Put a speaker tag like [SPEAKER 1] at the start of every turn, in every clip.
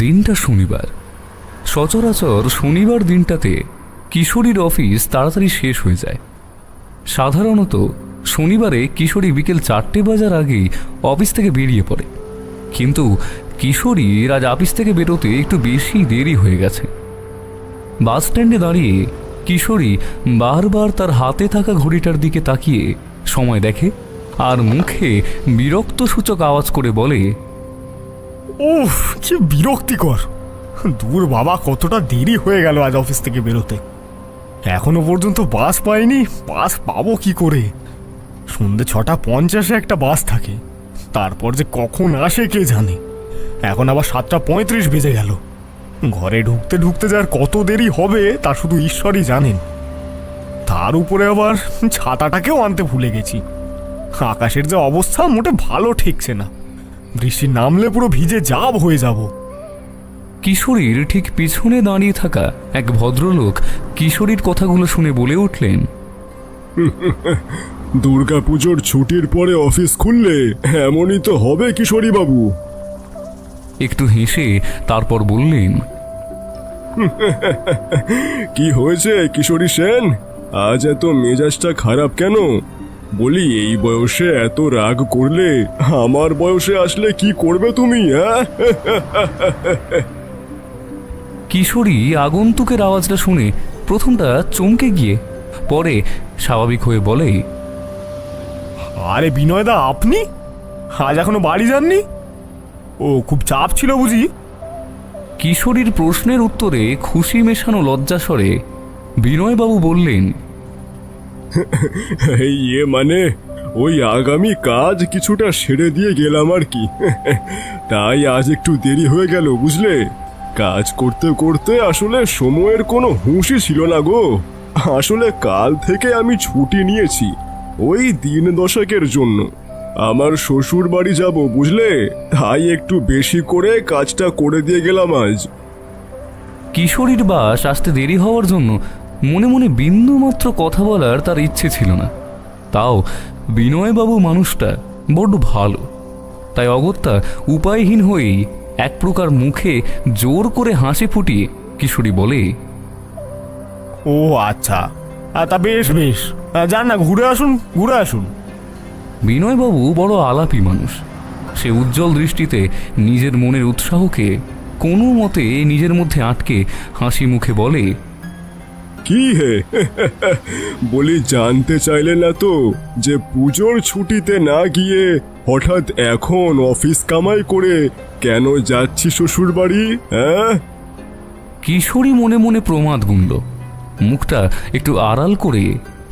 [SPEAKER 1] দিনটা শনিবার। সচরাচর শনিবার দিনটাতে কিশোরীর অফিস তাড়াতাড়ি শেষ হয়ে যায়। সাধারণত শনিবারে কিশোরী বিকেল 4টে বাজার আগেই অফিস থেকে বেরিয়ে পড়ে, কিন্তু কিশোরীর আজ অফিস থেকে বেরোতে একটু বেশি দেরি হয়ে গেছে। বাস স্ট্যান্ডে দাঁড়িয়ে কিশোরী বারবার তার হাতে থাকা ঘড়িটার দিকে তাকিয়ে সময় দেখে আর মুখে বিরক্তসূচক আওয়াজ করে বলে,
[SPEAKER 2] উফ, কি বিরক্তিকর! দূর বাবা, কতটা দেরি হয়ে গেল আজ অফিস থেকে বেরোতে। এখনো পর্যন্ত বাস পাইনি। বাস পাবো কি করে? সন্ধ্যে 6:50 একটা বাস থাকে, তারপর যে কখন আসে কে জানে। এখন আবার 7:35 বেজে গেল। ঘরে ঢুকতে ঢুকতে যার কত দেরি হবে তা শুধু ঈশ্বরই জানেন। তার উপরে আবার ছাতাটাকেও আনতে ভুলে গেছি। আকাশের যে অবস্থা মোটে ভালো ঠেকছে না। বৃষ্টি নামলে পুরো ভিজে যাব হয়ে যাব।
[SPEAKER 1] কিশোরীর ঠিক পিছনে দাঁড়িয়ে থাকা এক ভদ্রলোক কিশোরীর কথাগুলো শুনে বলে উঠলেন,
[SPEAKER 3] দুর্গাপুজোর ছুটির পরে অফিস খুললে এমনই তো হবে কিশোরী বাবু।
[SPEAKER 1] একটু হেসে তারপর বললেন,
[SPEAKER 3] কি হয়েছে কিশোরী সেন, আজ এত মেজাজটা খারাপ কেন? বলি, এই বয়সে এত রাগ করলে আমার বয়সে আসলে কি করবে তুমি?
[SPEAKER 1] কিশোরী আগন্তুকের আওয়াজটা শুনে প্রথমটা চমকে গিয়ে পরে স্বাভাবিক হয়ে বলে,
[SPEAKER 2] আরে বিনয়দা, আপনি আজ এখনো বাড়ি যাননি? ও, খুব চাপ ছিল বুঝি?
[SPEAKER 1] কিশোরীর প্রশ্নের উত্তরে খুশি মেশানো লজ্জাস্বরে বিনয়বাবু বললেন,
[SPEAKER 3] মানে ওই আগামী কাজ কিছুটা সেরে দিয়ে গেলাম আর কি। তাই আজ একটু দেরি হয়ে গেল বুঝলে। কাজ করতে করতে আসলে সময়ের কোনো হুঁশই ছিল না গো। আসলে কাল থেকে আমি ছুটি নিয়েছি ওই দিন দশেকের জন্য। আমার শ্বশুর বাড়ি যাব বুঝলে, তাই একটু বেশি করে কাজটা করে দিয়ে গেলাম আজ।
[SPEAKER 1] কিশোরীর বাস আসতে দেরি হওয়ার জন্য মনে মনে বিন্দুমাত্র কথা বলার তার ইচ্ছে ছিল না। তাও বিনয়বাবু মানুষটা বড্ড ভালো, তাই অগত্যা উপায়হীন হয়েই এক প্রকার মুখে জোর করে হাসি ফুটিয়ে কিশোরী বলে,
[SPEAKER 2] ও আচ্ছা, তা বেশ বেশ, যান না, ঘুরে আসুন ঘুরে আসুন।
[SPEAKER 1] বিনয়বাবু বড় আলাপী মানুষ। সে উজ্জ্বল দৃষ্টিতে নিজের মনের উৎসাহকে কোনো মতে নিজের মধ্যে আটকে হাসি মুখে বলে,
[SPEAKER 3] কি হে, বলি জানতে চাইলে না তো যে পুজোর ছুটিতে না গিয়ে হঠাৎ এখন অফিস কামাই করে কেন যাচ্ছি শ্বশুর বাড়ি? হ্যাঁ?
[SPEAKER 1] কিশোরী মনে মনে প্রমাদ গুনল। মুখটা একটু আড়াল করে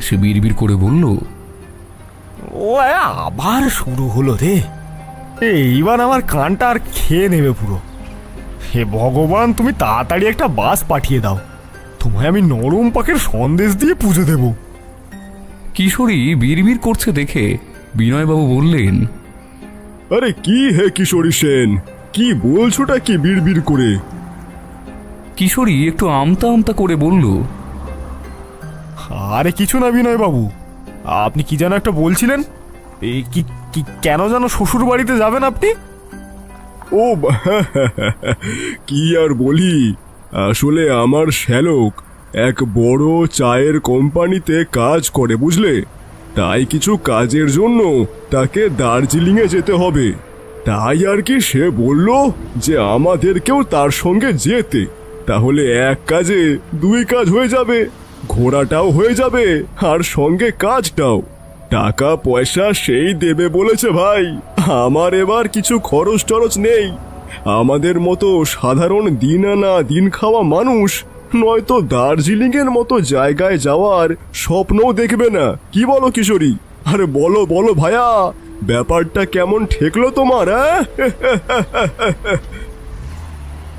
[SPEAKER 1] সে বিড়বিড় করে বলল,
[SPEAKER 2] ও আবার শুরু হলো রে। এইবার আমার কানটা আর খেয়ে নেবে পুরো। হে ভগবান, তুমি তাড়াতাড়ি একটা বাস পাঠিয়ে দাও। তোমায় আমি নরম পাকের সন্দেশ দিয়ে পুজো দেব।
[SPEAKER 1] কিশোরী বিড়বিড় করছে দেখে বিনয়বাবু বললেন,
[SPEAKER 3] আরে কি হে কিশোরী সেন, কি বলছোটা কি বিড়বিড় করে?
[SPEAKER 1] কিশোরী একটু আমতা আমতা করে বলল,
[SPEAKER 2] আরে কিছু না বিনয় বাবু, আপনি কি যেন একটা বলছিলেন। এই কি কি কেন যেন শ্বশুর বাড়িতে যাবেন আপনি?
[SPEAKER 3] ও কি আর বলি, আসলে আমার শ্যালক এক বড় চায়ের কোম্পানিতে কাজ করে বুঝলে। তাই কিছু কাজের জন্য তাকে দার্জিলিংয়ে যেতে হবে। তাই আর কি সে বলল যে আমাদেরকেও তার সঙ্গে যেতে। তাহলে এক কাজে দুই কাজ হয়ে যাবে, ঘোরাটাও হয়ে যাবে আর সঙ্গে কাজটাও। টাকা পয়সা সেই দেবে বলেছে ভাই। আমার এবার কিছু খরচ টরচ নেই। আমাদের মতো সাধারণ দিন আনা দিন খাওয়া মানুষ নয়তো দার্জিলিংয়ের মতো জায়গায় যাওয়ার স্বপ্নও দেখবে না। কি বলো কিশোরী? আরে বলো বলো ভাইয়া, ব্যাপারটা কেমন ঠেকলো তোমার?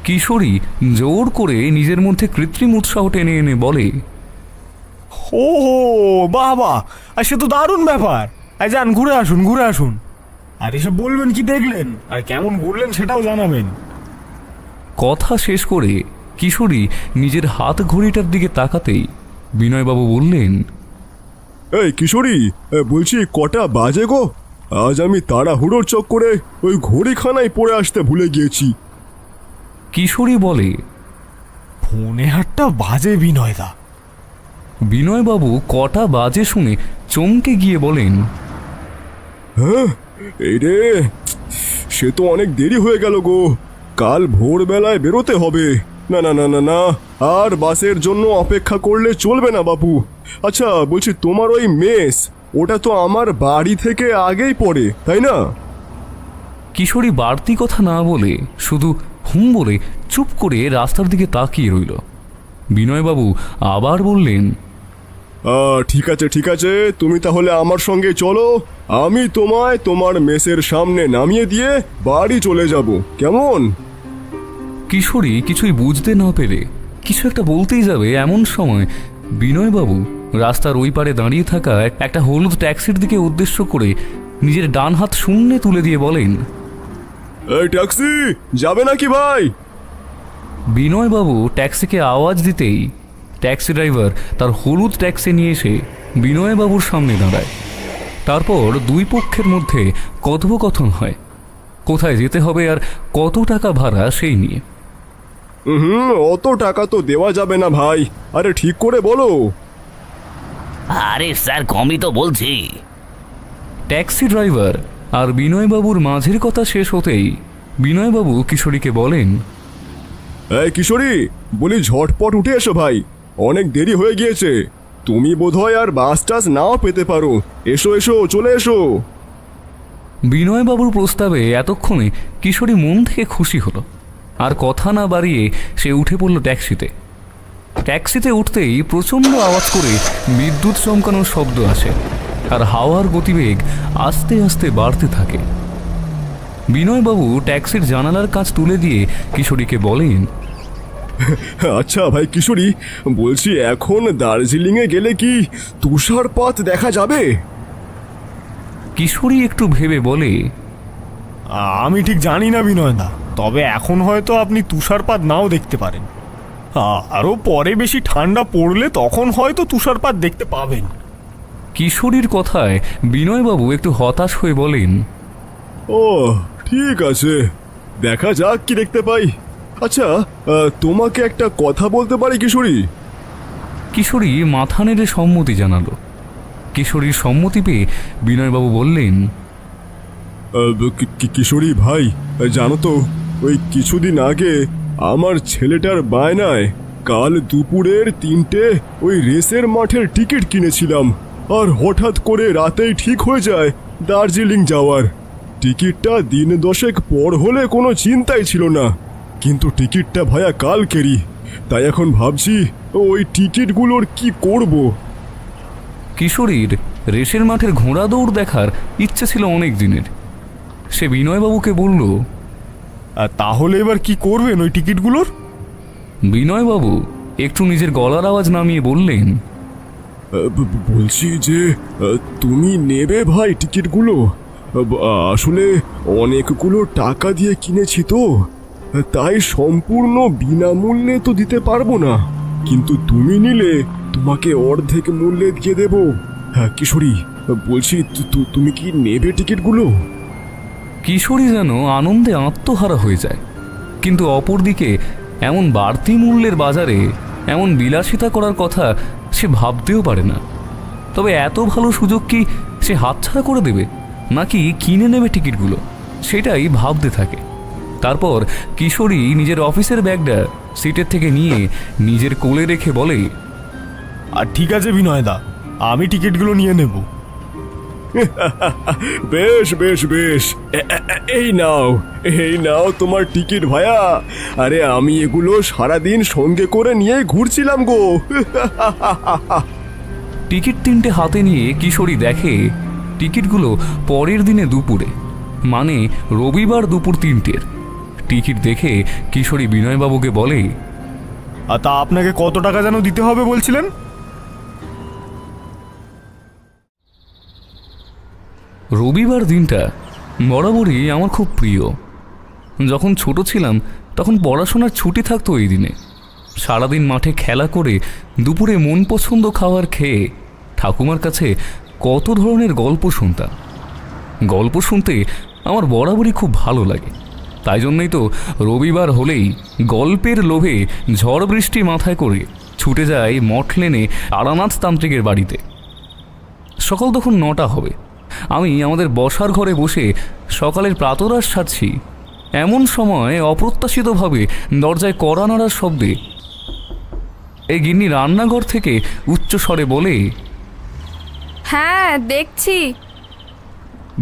[SPEAKER 1] কিশোরী জোর করে নিজের মধ্যে কৃত্রিম উৎসাহ টেনে এনে বলে,
[SPEAKER 2] ও বাবা, আর সে তো দারুণ ব্যাপার। যান, ঘুরে আসুন ঘুরে আসুন। আর এসব বলবেন কি দেখলেন আর কেমন ঘুরলেন সেটাও জানাবেন।
[SPEAKER 1] কথা শেষ করে কিশোরী নিজের হাত ঘড়িটার দিকে তাকাতেই বিনয়বাবু বললেন,
[SPEAKER 3] এই কিশোরী, বলছি কটা বাজে গো? আজ আমি তাড়াহুড়োর চক্করে ওই ঘড়িখানায় পড়ে আসতে ভুলে গিয়েছি।
[SPEAKER 1] কিশোরী বলে,
[SPEAKER 2] ফোনে হাটটা বাজে বিনয়দা।
[SPEAKER 1] বিনয়বাবু কটা বাজে শুনে চমকে গিয়ে বলেন,
[SPEAKER 3] হ্যাঁ, এই রে, সে তো অনেক দেরি হয়ে গেল গো। কাল ভোরবেলায় বেরোতে হবে। না না না না না, আর বাসের জন্য অপেক্ষা করলে চলবে না বাপু। আচ্ছা বলছি, তোমার ওই মেস, ওটা তো আমার বাড়ি থেকে আগেই পড়ে, তাই না?
[SPEAKER 1] কিশোরী বাড়তি কথা না বলে শুধু হুম বলে চুপ করে রাস্তার দিকে তাকিয়ে রইল। বিনয়বাবু আবার বললেন,
[SPEAKER 3] ঠিক আছে ঠিক আছে, তুমি তাহলে আমার সঙ্গে চলো। আমি তোমায় তোমার মেসের সামনে নামিয়ে দিয়ে বাড়ি চলে যাব, কেমন?
[SPEAKER 1] কিশোরী কিছুই বুঝতে না পেরে কিছু একটা বলতেই যাবে, এমন সময় বিনয়বাবু রাস্তার ওই পারে দাঁড়িয়ে থাকা একটা হলুদ ট্যাক্সির দিকে উদ্দেশ্য করে নিজের ডান হাত শূন্যে তুলে দিয়ে বলেন,
[SPEAKER 3] এই ট্যাক্সি যাবে নাকি ভাই?
[SPEAKER 1] বিনয়বাবু ট্যাক্সিকে আওয়াজ দিতেই ট্যাক্সি ড্রাইভার তার হলুদ ট্যাক্সি নিয়ে এসে বিনয়বাবুর সামনে দাঁড়ায়। তারপর দুই পক্ষের মধ্যে কথোপকথন হয়, কোথায় যেতে হবে আর কত টাকা ভাড়া সেই নিয়ে।
[SPEAKER 3] অত টাকা তো দেওয়া যাবে না ভাই, আরে ঠিক করে বলো।
[SPEAKER 4] আরে স্যার, কমই তো বলছি।
[SPEAKER 1] ট্যাক্সি ড্রাইভার আর বিনয়বাবুর মাঝের কথা শেষ হতেই বিনয়বাবু কিশোরীকে বলেন,
[SPEAKER 3] এই কিশোরী, বলি ঝটপট উঠে এসো ভাই, অনেক দেরি হয়ে গিয়েছে। তুমি বোধহয় আর বাস টাস নাও পেতে পারো। এসো এসো, চলে এসো।
[SPEAKER 1] বিনয়বাবুর প্রস্তাবে এতক্ষণে কিশোরী মন থেকে খুশি হলো, আর কথা না বাড়িয়ে সে উঠে পড়ল ট্যাক্সিতে। ট্যাক্সিতে উঠতেই প্রচণ্ড আওয়াজ করে বিদ্যুৎ চমকানোর শব্দ আসে, আর হাওয়ার গতিবেগ আস্তে আস্তে বাড়তে থাকে। বিনয়বাবু ট্যাক্সির জানালার কাঁচ তুলে দিয়ে কিশোরীকে বলেন,
[SPEAKER 3] আচ্ছা ভাই কিশোরী, বলছি এখন দার্জিলিংয়ে গেলে কি তুষারপাত দেখা যাবে?
[SPEAKER 1] কিশোরী একটু ভেবে বলে,
[SPEAKER 2] আমি ঠিক জানি না বিনয়দা, তবে এখন হয়তো আপনি তুষারপাত নাও দেখতে পারেন। আরও পরে বেশি ঠান্ডা পড়লে তখন হয়তো তুষারপাত দেখতে পাবেন।
[SPEAKER 1] কিশোরীর কথায় বিনয়বাবু একটু হতাশ হয়ে বলেন,
[SPEAKER 3] ও ঠিক আছে, দেখা যাক কি দেখতে পাই। আচ্ছা, তোমাকে একটা কথা বলতে পারি কিশোরী?
[SPEAKER 1] কিশোরী মাথা নেড়ে সম্মতি জানালো। কিশোরীর সম্মতি পেয়ে বিনয়বাবু বললেন,
[SPEAKER 3] কিশোরী ভাই, জানো তো, ওই কিছুদিন আগে আমার ছেলেটার বায়নায় কাল দুপুরের 3টে ওই রেসের মাঠের টিকিট কিনেছিলাম, আর হঠাৎ করে রাতেই ঠিক হয়ে যায় দার্জিলিং যাওয়ার। টিকিটটা দিন 10 পর হলে কোনো চিন্তাই ছিল না, কিন্তু টিকিটটা ভায়া কালকেরই। তাই এখন ভাবছি ওই টিকিটগুলোর কি করব।
[SPEAKER 1] কিশোরীর রেসের মাঠের ঘোড়া দৌড় দেখার ইচ্ছে ছিল অনেক দিনের। সে বিনয়বাবুকে বলল,
[SPEAKER 2] তাহলে এবার কি করবেন ওই টিকিটগুলোর?
[SPEAKER 1] বিনয়বাবু একটু নিজের গলার আওয়াজ নামিয়ে বললেন,
[SPEAKER 3] বলছি যে তুমি নেবে ভাই টিকিটগুলো? আসলে অনেকগুলো টাকা দিয়ে কিনেছি তো, তাই সম্পূর্ণ বিনামূল্যে তো দিতে পারবো না, কিন্তু তুমি নিলে তোমাকে অর্ধেক মূল্যে দিয়ে দেব। হ্যাঁ কিশোরী, বলছি তুমি কি নেবে টিকিটগুলো?
[SPEAKER 1] কিশোরী যেন আনন্দে আত্মহারা হয়ে যায়, কিন্তু অপরদিকে এমন বাড়তি মূল্যের বাজারে এমন বিলাসিতা করার কথা সে ভাবতেও পারে না। তবে এত ভালো সুযোগ কি সে হাতছাড়া করে দেবে, নাকি কিনে নেবে টিকিটগুলো, সেটাই ভাবতে থাকে। তারপর কিশোরী নিজের অফিসের ব্যাগটা সিটের থেকে নিয়ে নিজের কোলে রেখে বলে,
[SPEAKER 2] আর ঠিক আছে বিনয়দা, আমি টিকিটগুলো নিয়ে নেব।
[SPEAKER 3] বেশ বেশ বেশ, এই নাও, এই নাও তোমার টিকিট ভায়া। আরে আমি এগুলো সারাদিন সঙ্গে করে নিয়ে ঘুরছিলাম গো।
[SPEAKER 1] টিকিট 3টে হাতে নিয়ে কিশোরী দেখে টিকিটগুলো পরের দিনে দুপুরে, মানে রবিবার দুপুর 3টের। টিকিট দেখে কিশোরী বিনয়বাবুকে বলে,
[SPEAKER 2] তা আপনাকে কত টাকা যেন দিতে হবে বলছিলেন?
[SPEAKER 1] রবিবার দিনটা বরাবরই আমার খুব প্রিয়। যখন ছোট ছিলাম তখন পড়াশোনার ছুটি থাকতো এই দিনে। সারাদিন মাঠে খেলা করে দুপুরে মন পছন্দ খাবার খেয়ে ঠাকুমার কাছে কত ধরনের গল্প শুনতাম। গল্প শুনতে আমার বরাবরই খুব ভালো লাগে। তাই জন্যই তো রবিবার হলেই গল্পের লোভে ঝড় বৃষ্টি মাথায় করে ছুটে যায় মঠ লেনে তারানাথ তান্ত্রিকের বাড়িতে। সকাল তখন 9টা হবে। আমি আমাদের বসার ঘরে বসে সকালের প্রাতরাশ সারছি, এমন সময় অপ্রত্যাশিতভাবে দরজায় কড়া নাড়ার শব্দে এই গিন্নি রান্নাঘর থেকে উচ্চস্বরে বলে,
[SPEAKER 5] হ্যাঁ দেখছি।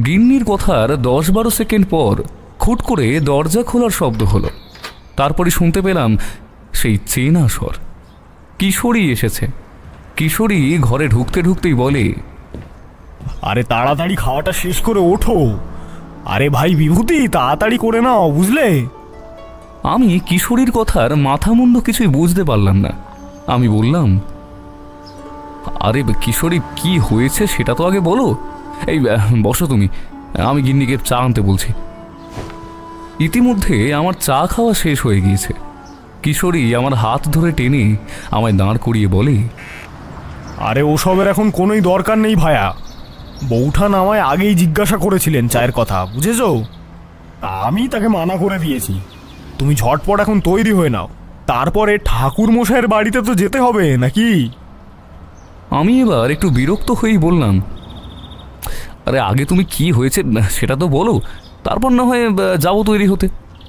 [SPEAKER 1] গিন্নির কথার 10-12 সেকেন্ড পর খুট করে দরজা খোলার শব্দ হলো। তারপরে শুনতে পেলাম সেই চেনা স্বর। কিশোরী এসেছে। কিশোরী ঘরে ঢুকতে ঢুকতেই বলে,
[SPEAKER 2] আরে তাড়াতাড়ি খাওয়াটা শেষ করে ওঠো। আরে ভাই বিভূতি, তাড়াতাড়ি করে নাও, বুঝলে?
[SPEAKER 1] আমি কিশোরীর কথার মাথা মুন্ডু কিছুই বুঝতে পারলাম না। আমি বললাম, আরে কিশোরী কি হয়েছে সেটা তো আগে বলো। এই বসো তুমি, আমি গিন্নিকে চা আনতে বলছি। ইতিমধ্যে আমার চা খাওয়া শেষ হয়ে গিয়েছে। কিশোরী আমার হাত ধরে টেনে আমায় দাঁড় করিয়ে বলে,
[SPEAKER 2] আরে ওসবের এখন কোনোই দরকার নেই ভায়া। বৌঠান আমায় আগেই জিজ্ঞাসা করেছিলেন চায়ের কথা, বুঝেছো? আমি তাকে মানা করে দিয়েছি। তুমি ঝটপট এখন তৈরি হয়ে নাও, তারপরে ঠাকুর মশাইয়ের বাড়িতে তো যেতে হবে নাকি?
[SPEAKER 1] আমি এবার একটু বিরক্ত হয়েই বললাম, আরে আগে তুমি কি হয়েছে সেটা তো বলো, তারপর না হয় যাবো তৈরি হতে।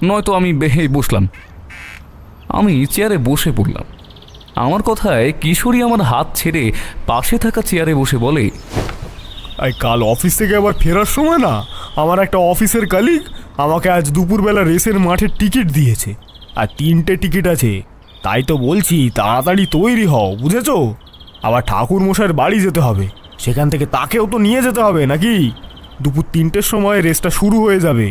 [SPEAKER 1] নয়তো আমি বসলাম। আমি চেয়ারে বসে পড়লাম। আমার কথায় কিশোরী আমার হাত ছেড়ে পাশে থাকা চেয়ারে বসে বলে,
[SPEAKER 2] এই কাল অফিস থেকে আবার ফেরার সময় না, আমার একটা অফিসের কালিগ আমাকে আজ দুপুরবেলা রেসের মাঠের টিকিট দিয়েছে, আর 3টে টিকিট আছে। তাই তো বলছি তাড়াতাড়ি তৈরি হও, বুঝেছো? আবার ঠাকুর মশাইয়ের বাড়ি যেতে হবে, সেখান থেকে তাকেও তো নিয়ে যেতে হবে নাকি? দুপুর 3টের সময় রেসটা শুরু হয়ে যাবে,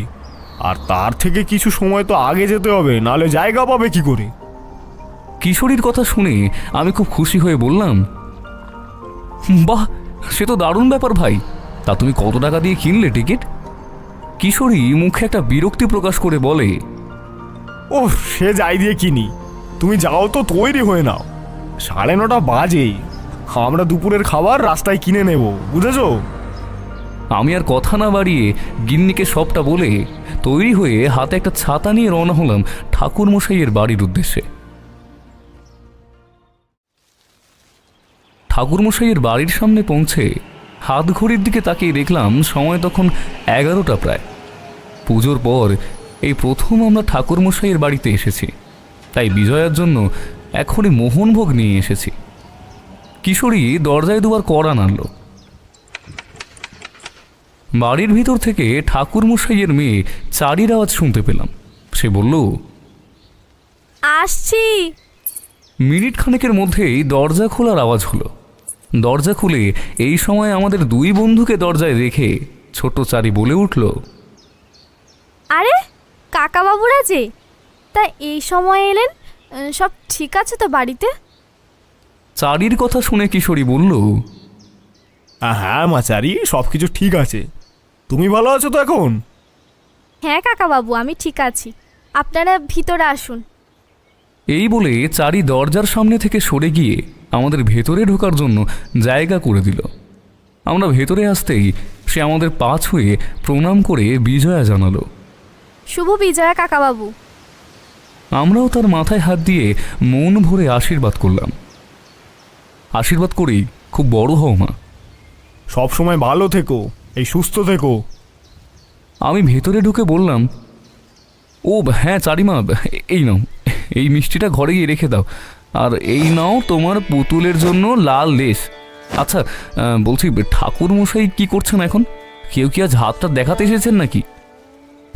[SPEAKER 2] আর তার থেকে কিছু সময় তো আগে যেতে হবে, নাহলে জায়গা পাবে কি করে?
[SPEAKER 1] কিশোরীর কথা শুনে আমি খুব খুশি হয়ে বললাম, বাহ, সে তো দারুণ ব্যাপার ভাই। তা তুমি কত টাকা দিয়ে কিনলে টিকিট? কিশোরী মুখে একটা বিরক্তি প্রকাশ করে বলে,
[SPEAKER 2] ও সে যাই দিয়ে কিনি, তুমি যাও তো তৈরি হয়ে নাও। 9:30 বাজে, আমরা দুপুরের খাবার রাস্তায় কিনে নেব, বুঝেছো?
[SPEAKER 1] আমি আর কথা না বাড়িয়ে গিন্নিকে সবটা বলে তৈরি হয়ে হাতে একটা ছাতা নিয়ে রওনা হলাম ঠাকুর মশাইয়ের বাড়ির উদ্দেশ্যে। ঠাকুর মশাইয়ের বাড়ির সামনে পৌঁছে হাত ঘড়ির দিকে তাকিয়ে দেখলাম সময় তখন 11টা প্রায়। পুজোর পর এই প্রথম আমরা ঠাকুর মশাইয়ের বাড়িতে এসেছি, তাই বিজয়ার জন্য এখনই মোহনভোগ নিয়ে এসেছি। কিশোরী দরজায় দুবার কড়া নাড়ল। বাড়ির ভিতর থেকে ঠাকুর মশাইয়ের মেয়ে চারির আওয়াজ শুনতে পেলাম। সে বলল,
[SPEAKER 5] আসছি।
[SPEAKER 1] মিনিট খানেকের মধ্যেই দরজা খোলার আওয়াজ হলো। দরজা খুলে এই সময় আমাদের দুই বন্ধুকে দরজায় রেখে ছোট চারি বলে উঠল,
[SPEAKER 5] আরে কাকা বাবুরা যে, তা এই সময় এলেন? সব ঠিক আছে তো বাড়িতে?
[SPEAKER 1] চারির কথা শুনে কিশোরী বলল,
[SPEAKER 2] হ্যাঁ মাচারি, সব কিছু ঠিক আছে। তুমি ভালো আছো তো এখন?
[SPEAKER 5] হ্যাঁ কাকা বাবু, আমি ঠিক আছি। আপনারা ভিতরে আসুন।
[SPEAKER 1] এই বলে চারি দরজার সামনে থেকে সরে গিয়ে আমাদের ভেতরে ঢোকার জন্য জায়গা করে দিল। আমরা ভেতরে আসতেই সে আমাদের পা ছুঁয়ে প্রণাম করে বিজয়া জানালো।
[SPEAKER 5] শুভ বিজয়া কাকা বাবু।
[SPEAKER 1] আমরাও তার মাথায় হাত দিয়ে মন ভরে আশীর্বাদ করলাম। আশীর্বাদ করেই খুব বড় হও মা।
[SPEAKER 2] সব সময় ভালো থেকো, এই সুস্থ থেকো।
[SPEAKER 1] আমি ভেতরে ঢুকে বললাম, ও হ্যাঁ চারিমা, এই নাও, এই মিষ্টিটা ঘরে গিয়ে রেখে দাও, আর এই নাও তোমার পুতুলের জন্য লাল লেস। আচ্ছা বলছি, ঠাকুর মশাই কি করছেন এখন? কেউ কি আজ হাতটা দেখাতে এসেছেন নাকি?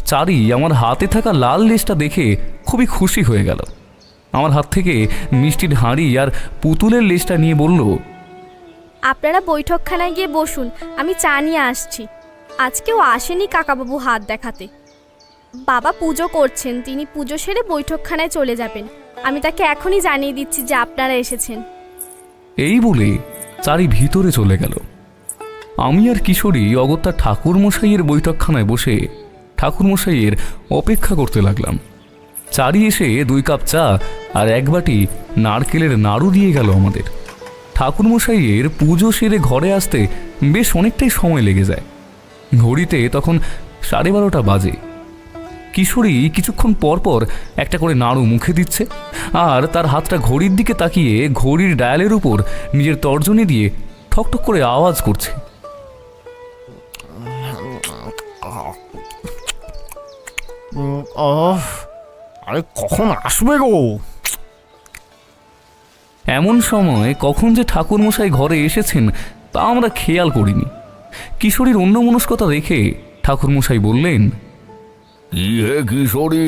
[SPEAKER 1] চারি আমার হাতে থাকা লাল লেসটা দেখে খুবই খুশি হয়ে গেল। আমার হাত থেকে মিষ্টির হাঁড়ি আর পুতুলের লেসটা নিয়ে বলল,
[SPEAKER 5] আপনারা বৈঠকখানায় গিয়ে বসুন, আমি চা নিয়ে আসছি। আজকেও আসেনি কাকাবাবু হাত দেখাতে। বাবা পুজো করছেন, তিনি পুজো সেরে বৈঠকখানায় চলে যাবেন। আমি তাকে এখনই জানিয়ে দিচ্ছি যে আপনারা এসেছেন।
[SPEAKER 1] এই বলে চারি ভিতরে চলে গেল। আমি আর কিশোরী অগত্যা ঠাকুরমশাইয়ের বৈঠকখানায় বসে ঠাকুরমশাইয়ের অপেক্ষা করতে লাগলাম। চারি এসে 2 কাপ চা আর 1 বাটি নারকেলের নাড়ু দিয়ে গেল আমাদের। ঠাকুরমশাইয়ের পুজো সেরে ঘরে আসতে বেশ অনেকটাই সময় লেগে যায়। ঘড়িতে তখন 12:30 বাজে। কিশোরী কিছুক্ষণ পর পর একটা করে নাড়ু মুখে দিচ্ছে আর তার হাতটা ঘড়ির দিকে তাকিয়ে ঘড়ির ডায়ালের উপর নিজের তর্জনী দিয়ে ঠকঠক করে আওয়াজ করছে।
[SPEAKER 2] আরে কখন আসবে গো?
[SPEAKER 1] এমন সময় কখন যে ঠাকুরমশাই ঘরে এসেছেন তা আমরা খেয়াল করিনি। কিশোরীর অন্যমনস্কতা দেখে ঠাকুরমশাই বললেন,
[SPEAKER 6] কি হে কিশোরী,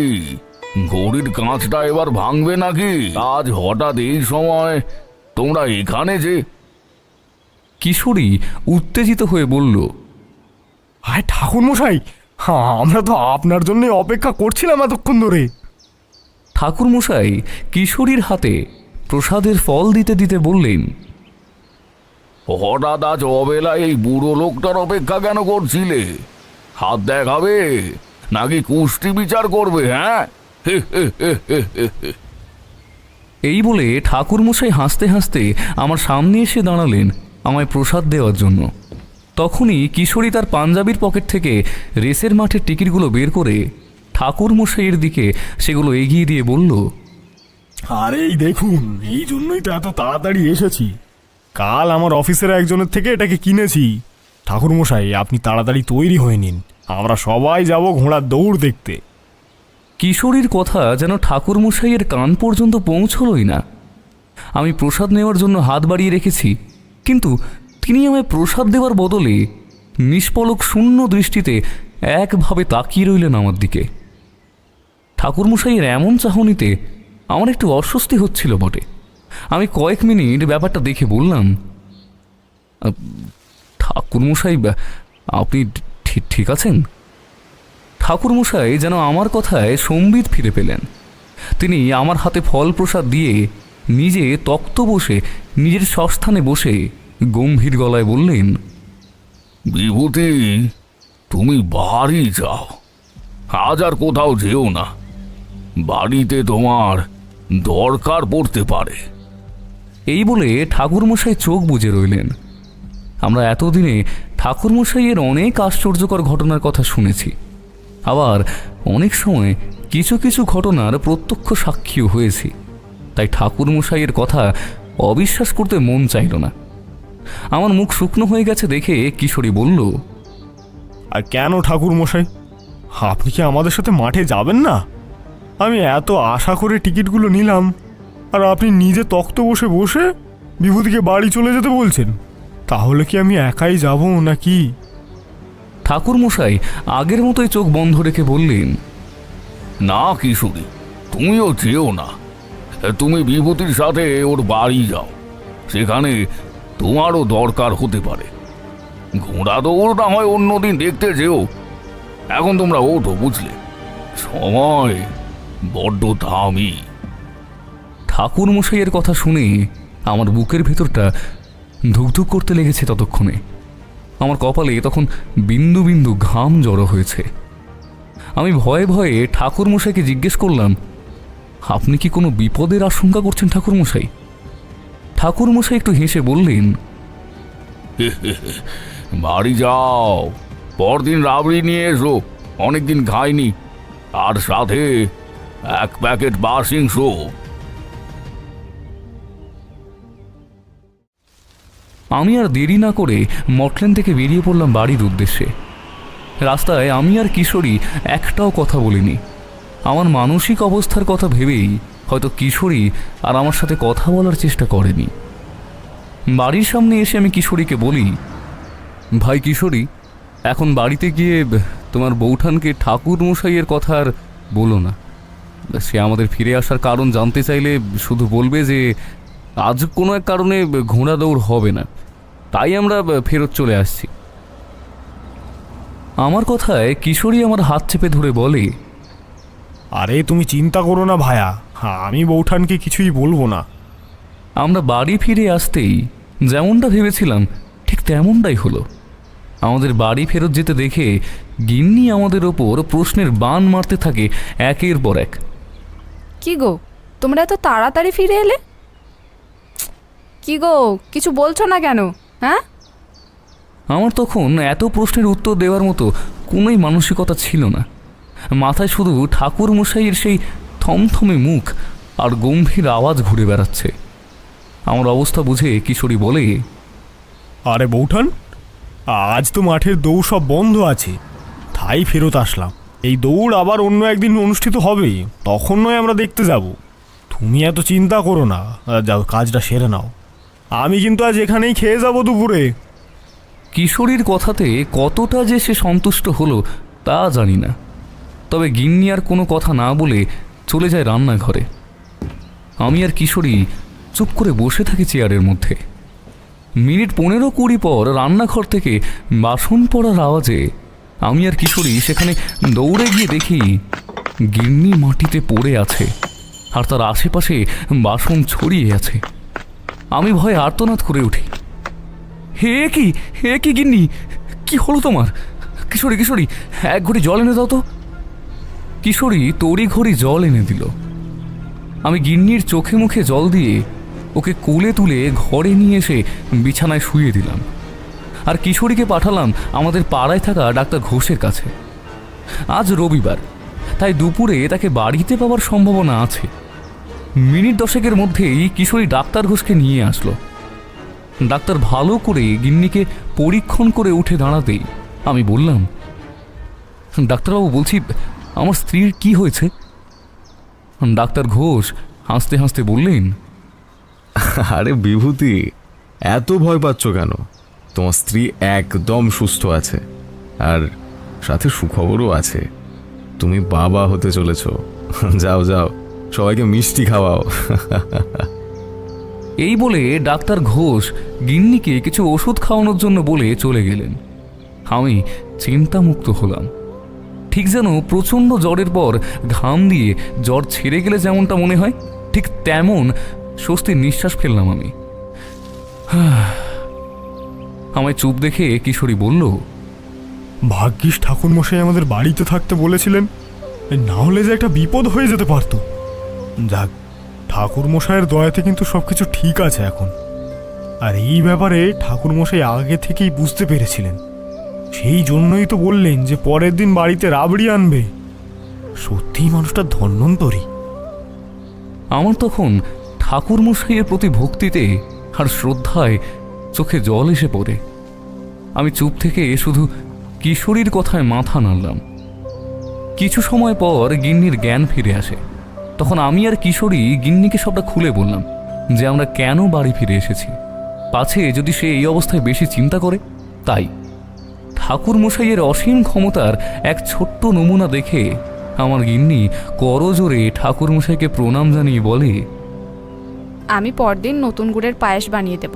[SPEAKER 6] ঘড়ির কাঁচটা এবার ভাঙবে নাকি? আজ হঠাৎ এই সময় তোমরা এখানে যে?
[SPEAKER 1] কিশোরী উত্তেজিত হয়ে বলল,
[SPEAKER 2] আরে ঠাকুরমশাই, হ্যাঁ আমরা তো আপনার জন্য অপেক্ষা করছিলাম এতক্ষণ ধরে।
[SPEAKER 1] ঠাকুরমশাই কিশোরীর হাতে প্রসাদের ফল দিতে দিতে বললেন,
[SPEAKER 6] হঠাৎ আজ অবেলায় এই বুড়ো লোকটার অপেক্ষা কেন করছিলে? হাত দেখাবে নাকি কুষ্টি বিচার করবে? হ্যাঁ,
[SPEAKER 1] এই বলে ঠাকুরমশাই হাসতে হাসতে আমার সামনে এসে দাঁড়ালেন আমায় প্রসাদ দেওয়ার জন্য। তখনই কিশোরী তার পাঞ্জাবির পকেট থেকে রেসের মাঠের টিকিটগুলো বের করে ঠাকুরমশাইয়ের দিকে সেগুলো এগিয়ে দিয়ে বলল,
[SPEAKER 2] আরে এই দেখুন, এই জন্যই তো এত তাড়াতাড়ি এসেছি। কাল আমার অফিসের একজনের থেকে এটাকে কিনেছি। ঠাকুরমশাই, আপনি তাড়াতাড়ি তৈরি হয়ে নিন, আমরা সবাই যাব ঘোড়ার দৌড় দেখতে।
[SPEAKER 1] কিশোরীর কথা যেন ঠাকুরমশাইয়ের কান পর্যন্ত পৌঁছলই না। আমি প্রসাদ নেওয়ার জন্য হাত বাড়িয়ে রেখেছি, কিন্তু তিনি আমায় প্রসাদ দেওয়ার বদলে নিষ্পলক শূন্য দৃষ্টিতে একভাবে তাকিয়ে রইলেন আমার দিকে। ঠাকুরমশাইয়ের এমন চাহনিতে আমার একটু অস্বস্তি হচ্ছিল বটে। আমি কয়েক মিনিট ব্যাপারটা দেখে বললাম, ঠাকুরমশাই, আপনি ঠিক আছেন? ঠাকুরমশাই যেন আমার কথায় সম্বিত ফিরে পেলেন। তিনি আমার হাতে ফল প্রসাদ দিয়ে নিজে তক্ত বসে নিজের স্বস্থানে বসে গম্ভীর গলায় বললেন,
[SPEAKER 6] বিভূতি, তুমি বাড়ি যাও, আজ আর কোথাও যেও না। বাড়িতে তোমার দরকার পড়তে পারে।
[SPEAKER 1] এই বলে ঠাকুরমশাই চোখ বুজে রইলেন। আমরা এতদিনে ঠাকুরমশাইয়ের অনেক আশ্চর্যকর ঘটনার কথা শুনেছি, আবার অনেক সময় কিছু কিছু ঘটনার প্রত্যক্ষ সাক্ষীও হয়েছি। তাই ঠাকুরমশাইয়ের কথা অবিশ্বাস করতে মন চাইল না। আমার মুখ শুকনো হয়ে গেছে দেখে কিশোরী বলল,
[SPEAKER 2] আর কেন ঠাকুরমশাই, আপনি কি আমাদের সাথে মাঠে যাবেন না? আমি এত আশা করে টিকিটগুলো নিলাম, আর আপনি নিজে তক্ত বসে বসে বিভূতিকে বাড়ি চলে যেতে বলছেন। তাহলে কি আমি একাই যাব নাকি?
[SPEAKER 1] ঠাকুরমশাই আগের মতোই চোখ বন্ধ রেখে বললেন,
[SPEAKER 6] না কিশোরী, তুমিও যেও না। তুমি বিভূতির সাথে ওর বাড়ি যাও, সেখানে তোমারও দরকার হতে পারে। ঘোড়া দৌড় না হয় অন্যদিন দেখতে যেও, এখন তোমরা ওঠো, বুঝলে? সময় বড্ড দামি।
[SPEAKER 1] ঠাকুরমশাইয়ের কথা শুনে আমার বুকের ভেতরটা ধুকধুক করতে লেগেছে। ততক্ষণে আমার কপালে তখন বিন্দু বিন্দু ঘাম জড়ো হয়েছে। আমি ভয়ে ভয়ে ঠাকুরমশাইকে জিজ্ঞেস করলাম, আপনি কি কোনো বিপদের আশঙ্কা করছেন ঠাকুরমশাই? ঠাকুরমশাই একটু হেসে বললেন,
[SPEAKER 6] বাড়ি যাও, পরদিন রাবড়ি নিয়ে এসো, অনেকদিন খাইনি, আর সাথে 1 প্যাকেট বাসিংস।
[SPEAKER 1] আমি আর দেরি না করে মটলেন থেকে বেরিয়ে পড়লাম বাড়ির উদ্দেশ্যে। রাস্তায় আমি আর কিশোরী একটাও কথা বলিনি। আমার মানসিক অবস্থার কথা ভেবেই হয়তো কিশোরী আর আমার সাথে কথা বলার চেষ্টা করেনি। বাড়ির সামনে এসে আমি কিশোরীকে বলি, ভাই কিশোরী, এখন বাড়িতে গিয়ে তোমার বৌঠানকে ঠাকুরমশাইয়ের কথা আর বলো না। সে আমাদের ফিরে আসার কারণ জানতে চাইলে শুধু বলবে যে আজ কোনো এক কারণে ঘোড়া দৌড় হবে না, তাই আমরা ফেরত চলে আসছি। আমার কথায় কিশোরী আমার হাত চেপে ধরে বলে,
[SPEAKER 2] আরে তুমি চিন্তা করো না ভায়া, আমি বৌঠানকে কিছুই বলবো না।
[SPEAKER 1] আমরা বাড়ি ফিরে আসতেই যেমনটা ভেবেছিলাম ঠিক তেমনটাই হলো। আমাদের বাড়ি ফেরত যেতে দেখে গিন্নি আমাদের ওপর প্রশ্নের বাণ মারতে থাকে একের পর এক।
[SPEAKER 7] কি গো, তোমরা এত তাড়াতাড়ি ফিরে এলে? কি গো, কিছু বলছো না কেন? হ্যাঁ,
[SPEAKER 1] আমার তখন এত প্রশ্নের উত্তর দেওয়ার মতো কোনোই মানসিকতা ছিল না। মাথায় শুধু ঠাকুর মশাইয়ের সেই থমথমে মুখ আর গম্ভীর আওয়াজ ঘুরে বেড়াচ্ছে। আমার অবস্থা বুঝে কিশোরী বলে,
[SPEAKER 2] আরে বৌঠান, আজ তো মাঠের দৌড় সব বন্ধ আছে, তাই ফেরত আসলাম। এই দৌড় আবার অন্য একদিন অনুষ্ঠিত হবে, তখন নয় আমরা দেখতে যাব। তুমি এত চিন্তা করো না, যাও কাজটা সেরে নাও। আমি কিন্তু আজ এখানেই খেয়ে যাব দুপুরে।
[SPEAKER 1] কিশোরীর কথাতে কতটা যে সে সন্তুষ্ট হলো তা জানি না, তবে গিন্নি আর কোনো কথা না বলে চলে যায় রান্নাঘরে। আমি আর কিশোরী চুপ করে বসে থাকি চেয়ারের মধ্যে। মিনিট 15-20 পর রান্নাঘর থেকে বাসন পড়ার আওয়াজে আমি আর কিশোরী সেখানে দৌড়ে গিয়ে দেখি গিন্নি মাটিতে পড়ে আছে আর তার আশেপাশে বাসন ছড়িয়ে আছে। আমি ভয়ে আর্তনাদ করে উঠি, হে কি গিন্নি, কি হলো তোমার? কিশোরী কিশোরী, এক ঘড়ি জল এনে দাও তো। কিশোরী তড়ি ঘড়ি জল এনে দিল। আমি গিন্নির চোখে মুখে জল দিয়ে ওকে কোলে তুলে ঘরে নিয়ে এসে বিছানায় শুইয়ে দিলাম। আর কিশোরীকে পাঠালাম আমাদের পাড়ায় থাকা ডাক্তার ঘোষের কাছে। আজ রবিবার, তাই দুপুরে তাকে বাড়িতে পাওয়ার সম্ভাবনা আছে। মিনিট 10-এর মধ্যেই কিশোরী ডাক্তার ঘোষকে নিয়ে আসলো। ডাক্তার ভালো করে গিন্নিকে পরীক্ষণ করে উঠে দাঁড়াতেই আমি বললাম, ডাক্তারবাবু, বলছি আমার স্ত্রীর কি হয়েছে? ডাক্তার ঘোষ হাসতে হাসতে বললেন,
[SPEAKER 8] আরে বিভূতি, এত ভয় পাচ্ছ কেন? তোমার স্ত্রী একদম সুস্থ আছে, আর সাথে সুখবরও আছে, তুমি বাবা হতে চলেছ। যাও যাও, সবাইকে মিষ্টি খাওয়াও।
[SPEAKER 1] এই বলে ডাক্তার ঘোষ গিন্নিকে কিছু ওষুধ খাওয়ানোর জন্য বলে চলে গেলেন। আমি চিন্তামুক্ত হলাম। ঠিক যেন প্রচণ্ড জ্বরের পর ঘাম দিয়ে জ্বর ছেড়ে গেলে যেমনটা মনে হয়, ঠিক তেমন স্বস্তির নিঃশ্বাস ফেললাম আমি। আমায় চুপ দেখে কিশোরী বলল,
[SPEAKER 2] ভাগ্যিস ঠাকুরমশাই আমাদের বাড়িতে থাকতে বলেছিলেন, না হলে যে একটা বিপদ হয়ে যেতে পারত। যাক, ঠাকুরমশাইয়ের দয়াতে কিন্তু সবকিছু ঠিক আছে এখন। আর এই ব্যাপারে ঠাকুরমশাই আগে থেকেই বুঝতে পেরেছিলেন, সেই জন্যই তো বললেন যে পরের দিন বাড়িতে রাবড়ি আনবে। সত্যিই মানুষটা ধন্বন্তরী।
[SPEAKER 1] আমার তখন ঠাকুরমশাইয়ের প্রতি ভক্তিতে আর শ্রদ্ধায় চোখে জল এসে পড়ে। আমি চুপ থেকে শুধু কিশোরীর কথায় মাথা নাড়লাম। কিছু সময় পর গিন্নির জ্ঞান ফিরে আসে। তখন আমি আর কিশোরী গিন্নিকে সবটা খুলে বললাম যে আমরা কেন বাড়ি ফিরে এসেছি, পাছে যদি সে এই অবস্থায় বেশি চিন্তা করে। তাই ঠাকুরমশাইয়ের অসীম ক্ষমতার এক ছোট্ট নমুনা দেখে আমার গিন্নি করজোরে ঠাকুরমশাইকে প্রণাম জানিয়ে বলে,
[SPEAKER 7] আমি পরদিন নতুন গুড়ের পায়েস বানিয়ে দেব,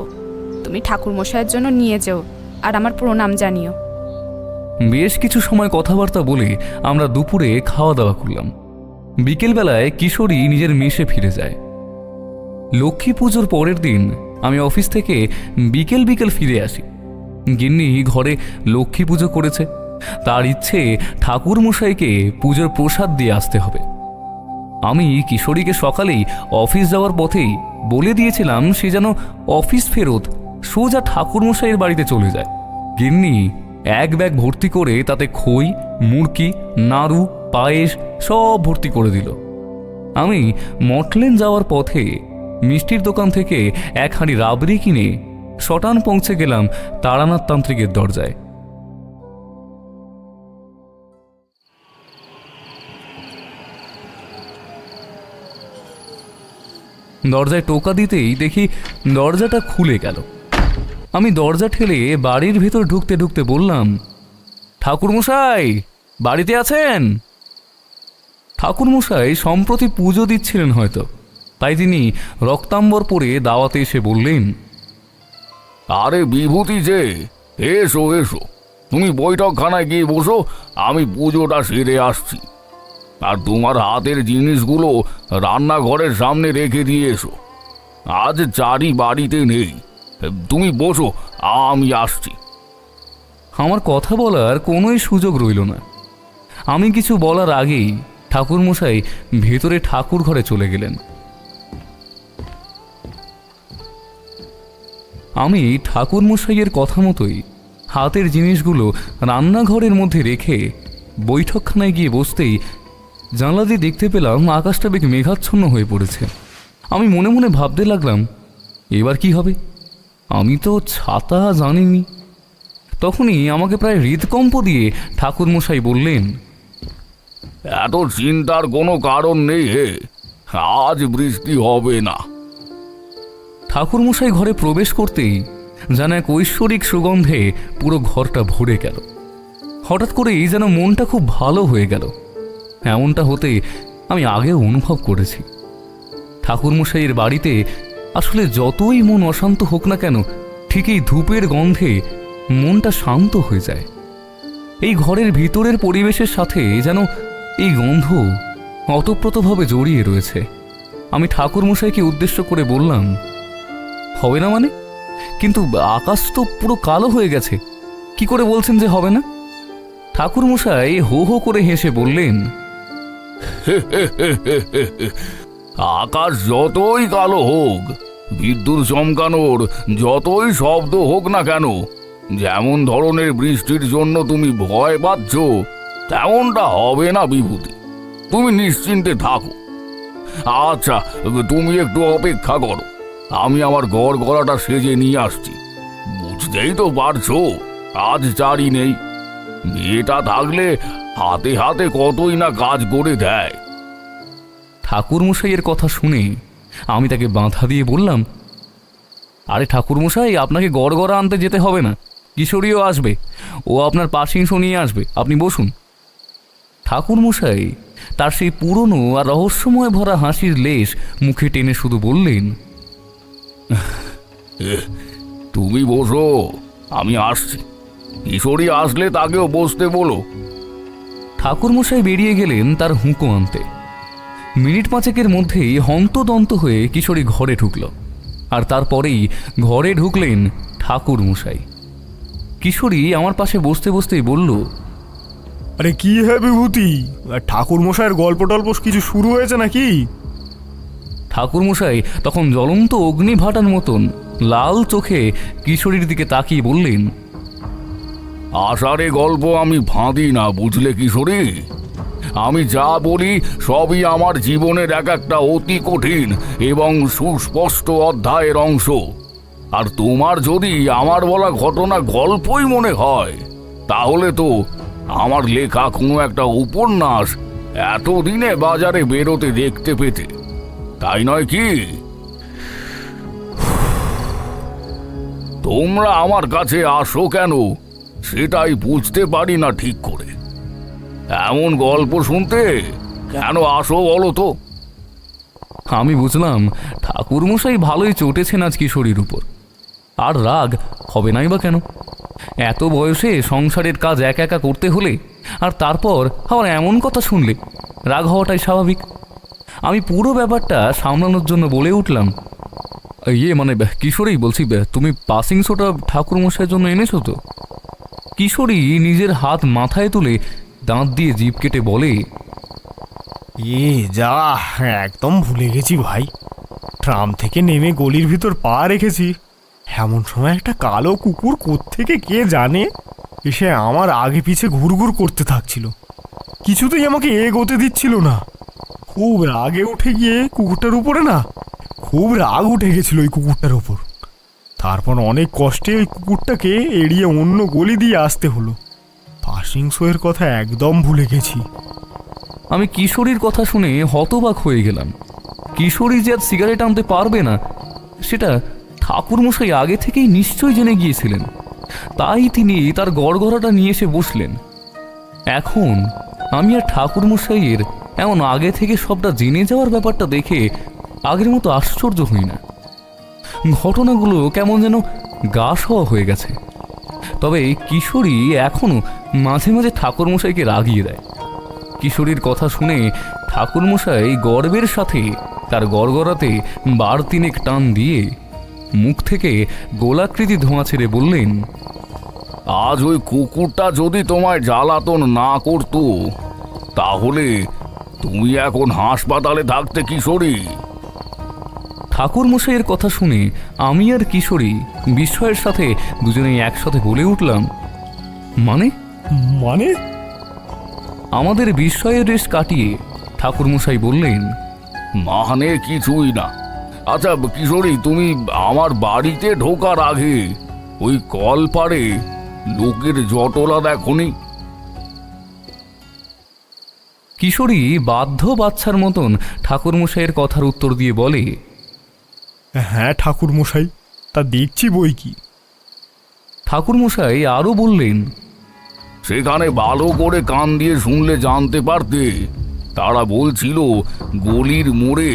[SPEAKER 7] তুমি ঠাকুরমশাইয়ের জন্য নিয়ে যেও আর আমার প্রণাম জানিও।
[SPEAKER 1] বেশ কিছু সময় কথাবার্তা বলে আমরা দুপুরে খাওয়া দাওয়া করলাম। বিকেলবেলায় কিশোরী নিজের মেসে ফিরে যায়। লক্ষ্মী পুজোর পরের দিন আমি অফিস থেকে বিকেল বিকেল ফিরে আসি। গিন্নি ঘরে লক্ষ্মী পুজো করেছে, তার ইচ্ছে ঠাকুরমশাইকে পুজোর প্রসাদ দিয়ে আসতে হবে। আমি কিশোরীকে সকালেই অফিস যাওয়ার পথেই বলে দিয়েছিলাম সে যেন অফিস ফেরত সোজা ঠাকুরমশাইয়ের বাড়িতে চলে যায়। গিন্নি এক ব্যাগ ভর্তি করে তাতে খই, মুড়কি, নাড়ু, পায়েস সব ভর্তি করে দিল। আমি মটলেন যাওয়ার পথে মিষ্টির দোকান থেকে এক হাঁড়ি রাবড়ি কিনে শটান পৌঁছে গেলাম তারানাথ তান্ত্রিকের দরজায়। দরজায় টোকা দিতেই দেখি দরজাটা খুলে গেল। আমি দরজা ঠেলে বাড়ির ভেতর ঢুকতে ঢুকতে বললাম, ঠাকুরমশাই বাড়িতে আছেন? ঠাকুরমশাই সম্প্রতি পুজো দিচ্ছিলেন হয়তো, তাই তিনি রক্তাম্বর পরে দাওয়াতে এসে বললেন,
[SPEAKER 6] আরে বিভূতি যে, এসো এসো, তুমি বৈঠকখানায় গিয়ে বসো, আমি পুজোটা সেরে আসছি। আর তোমার হাতের জিনিসগুলো রান্নাঘরের সামনে রেখে দিয়ে এসো। আজ চারি বাড়িতে নেই, তুমি বসো, আমি আসছি।
[SPEAKER 1] আমার কথা বলার কোনোই সুযোগ রইল না। আমি কিছু বলার আগেই ঠাকুরমশাই ভেতরে ঠাকুর ঘরে চলে গেলেন। আমি ঠাকুরমশাইয়ের কথা মতোই হাতের জিনিসগুলো রান্নাঘরের মধ্যে রেখে বৈঠকখানায় গিয়ে বসতেই জানলা দিয়ে দেখতে পেলাম আকাশটা বেশ মেঘাচ্ছন্ন হয়ে পড়েছে। আমি মনে মনে ভাবতে লাগলাম, এবার কি হবে? আমি তো ছাতা জানিনি। তখনই আমাকে প্রায় হৃদকম্প দিয়ে ঠাকুরমশাই বললেন,
[SPEAKER 6] এত চিন্তার কোনো কারণ নেই হে, আজ বৃষ্টি হবে না।
[SPEAKER 1] ঠাকুরমশাই ঘরে প্রবেশ করতেই যেন এক ঐশ্বরিক সুগন্ধে পুরো ঘরটা ভরে গেল। হঠাৎ করেই যেন মনটা খুব ভালো হয়ে গেল। এমনটা হতে আমি আগেও অনুভব করেছি। ঠাকুরমশাইয়ের বাড়িতে আসলে যতই মন অশান্ত হোক না কেন, ঠিক এই ধূপের গন্ধে মনটা শান্ত হয়ে যায়। এই ঘরের ভিতরের পরিবেশের সাথে যেন এই গন্ধ অতপ্রতভাবে জড়িয়ে রয়েছে। আমি ঠাকুরমশাইকে উদ্দেশ্য করে বললাম, হবে না মানে? কিন্তু আকাশ তো পুরো কালো হয়ে গেছে, কি করে বলছেন যে হবে না? ঠাকুরমশাই হো হো করে হেসে বললেন,
[SPEAKER 6] আকাশ যতই কালো হোক, বিদ্যুৎ চমকানোর যতই শব্দ হোক না কেন, যেমন ধরনের বৃষ্টির জন্য তুমি ভয় পাচ্ছ তেমনটা হবে না বিভূতি। তুমি নিশ্চিন্তে থাকো। আচ্ছা, তুমি একটু অপেক্ষা করো, আমি আমার ঘর গড়াটা সেজে নিয়ে আসছি। বুঝতেই তো পারছো আজ চারি নেই। মেয়েটা থাকলে হাতে হাতে কতই না কাজ করে দেয়।
[SPEAKER 1] ঠাকুরমশাইয়ের কথা শুনে আমি তাকে বাধা দিয়ে বললাম, আরে ঠাকুরমশাই, আপনাকে গড়গড়া আনতে যেতে হবে না, কিশোরীও আসবে, ও আপনার পাশিংশ নিয়ে আসবে, আপনি বসুন। ঠাকুরমশাই তার সেই পুরনো আর রহস্যময় ভরা হাসির লেশ মুখে টেনে শুধু বললেন,
[SPEAKER 6] তুমি বসো, আমি আসছি। কিশোরী আসলে তাকেও বসতে বলো।
[SPEAKER 1] ঠাকুরমশাই বেরিয়ে গেলেন তার হুঁকো আনতে। মিনিট পাঁচেকের মধ্যেই হন্তদন্ত হয়ে কিশোরী ঘরে ঢুকল, আর তারপরেই ঘরে ঢুকলেন ঠাকুরমশাই। কিশোরী আমার পাশে বসতে বসতেই বলল,
[SPEAKER 2] আরে কি হে বিভূতি, ঠাকুর মশাইয়ের গল্প টল্প কিছু শুরু হয়েছে নাকি?
[SPEAKER 1] ঠাকুরমশাই তখন জ্বলন্ত অগ্নিভাটার মতন লাল চোখে কিশোরীর দিকে তাকিয়ে বললেন,
[SPEAKER 6] আষাঢ়ে গল্প আমি ভাঁদি না, বুঝলে কিশোরী? আমি যা বলি সবই আমার জীবনের এক একটা অতি কঠিন এবং সুস্পষ্ট অধ্যায়ের অংশ। আর তোমার যদি আমার বলা ঘটনা গল্পই মনে হয়, তাহলে তো আমার লেখা কোনো একটা উপন্যাস এতদিনে বাজারে বেরোতে দেখতে পেতে, তাই নয় কি? তোমরা আমার কাছে আসো কেন সেটাই বুঝতে পারি না ঠিক করে। এমন গল্প শুনতে কেন আসো বলো তো?
[SPEAKER 1] আমি বুঝলাম ঠাকুরমশাই ভালোই চটেছেন আজ কিশোরীর উপর। আর রাগ হবে নাই বা কেন? এত বয়সে সংসারের কাজ একা একা করতে হলে আর তারপর আবার এমন কথা শুনলে রাগ হওয়াটাই স্বাভাবিক। আমি পুরো ব্যাপারটা সামলানোর জন্য বলে উঠলাম, মানে কিশোরী, বলছি তুমি পাসিং শোটা ঠাকুরমশাইয়ের জন্য এনেছো তো? কিশোরী নিজের হাত মাথায় তুলে দাঁত দিয়ে জিভ কেটে বলে,
[SPEAKER 2] যা, একদম ভুলে গেছি ভাই। ট্রাম থেকে নেমে গলির ভিতর পা রেখেছি, এমন সময় একটা কালো কুকুর কোত্থেকে কে জানে এসে আমার আগে পিছে ঘুরঘুর করতে থাকছিল। কিছুতেই আমাকে এগোতে দিচ্ছিল না। খুব রাগে উঠে গিয়ে কুকুরটার উপরে খুব রাগ উঠে গেছিল ওই কুকুরটার উপর। তারপর অনেক কষ্টে ওই কুকুরটাকে এড়িয়ে অন্য গলি দিয়ে আসতে হলো। পাসিং শোয়ের কথা একদম ভুলে গেছি।
[SPEAKER 1] আমি কিশোরীর কথা শুনে হতবাক হয়ে গেলাম। কিশোরী যে আজ সিগারেট আনতে পারবে না সেটা ঠাকুরমশাই আগে থেকেই নিশ্চয় জেনে গিয়েছিলেন, তাই তিনি তার গড়গড়াটা নিয়ে এসে বসলেন। এখন আমি আর ঠাকুরমশাইয়ের এমন আগে থেকে সবটা জেনে যাওয়ার ব্যাপারটা দেখে আগের মতো আশ্চর্য হই না। ঘটনাগুলো কেমন যেন গা সওয়া হয়ে গেছে। তবে কিশোরী এখনো মাঝে মাঝে ঠাকুরমশাইকে রাগিয়ে দেয়। কিশোরীর কথা শুনে ঠাকুরমশাই গর্বের সাথে তার গড়গড়াতে বার তিনেক টান দিয়ে মুখ থেকে গোলাকৃতি ধোঁয়া ছেড়ে বললেন,
[SPEAKER 6] আজ ওই কুকুরটা যদি তোমায় জ্বালাতন না করতো তাহলে তুমি এখন হাসপাতালে থাকতে কিশোরী।
[SPEAKER 1] ঠাকুরমশাইয়ের কথা শুনে আমি আর কিশোরী বিস্ময়ের সাথে দুজনেই একসাথে বলে উঠলাম, মানে?
[SPEAKER 2] মানে
[SPEAKER 1] আমাদের বিস্ময়ের রেশ কাটিয়ে ঠাকুরমশাই বললেন,
[SPEAKER 6] মানে কিছুই না। আচ্ছা কিশোরী, তুমি আমার বাড়িতে ঢোকার আগে ওই কল পাড়ে লোকের জটলা দেখোনি?
[SPEAKER 1] কিশোরী বাধ্য বাচ্চার মতন ঠাকুরমশাইয়ের কথার উত্তর দিয়ে বলে,
[SPEAKER 2] হ্যাঁ ঠাকুর মশাই, তা দেখছি বই কি।
[SPEAKER 1] ঠাকুরমশাই আরও বললেন,
[SPEAKER 6] সেখানে ভালো করে কান দিয়ে শুনলে জানতে পারতে। তারা বলছিল গলির মোড়ে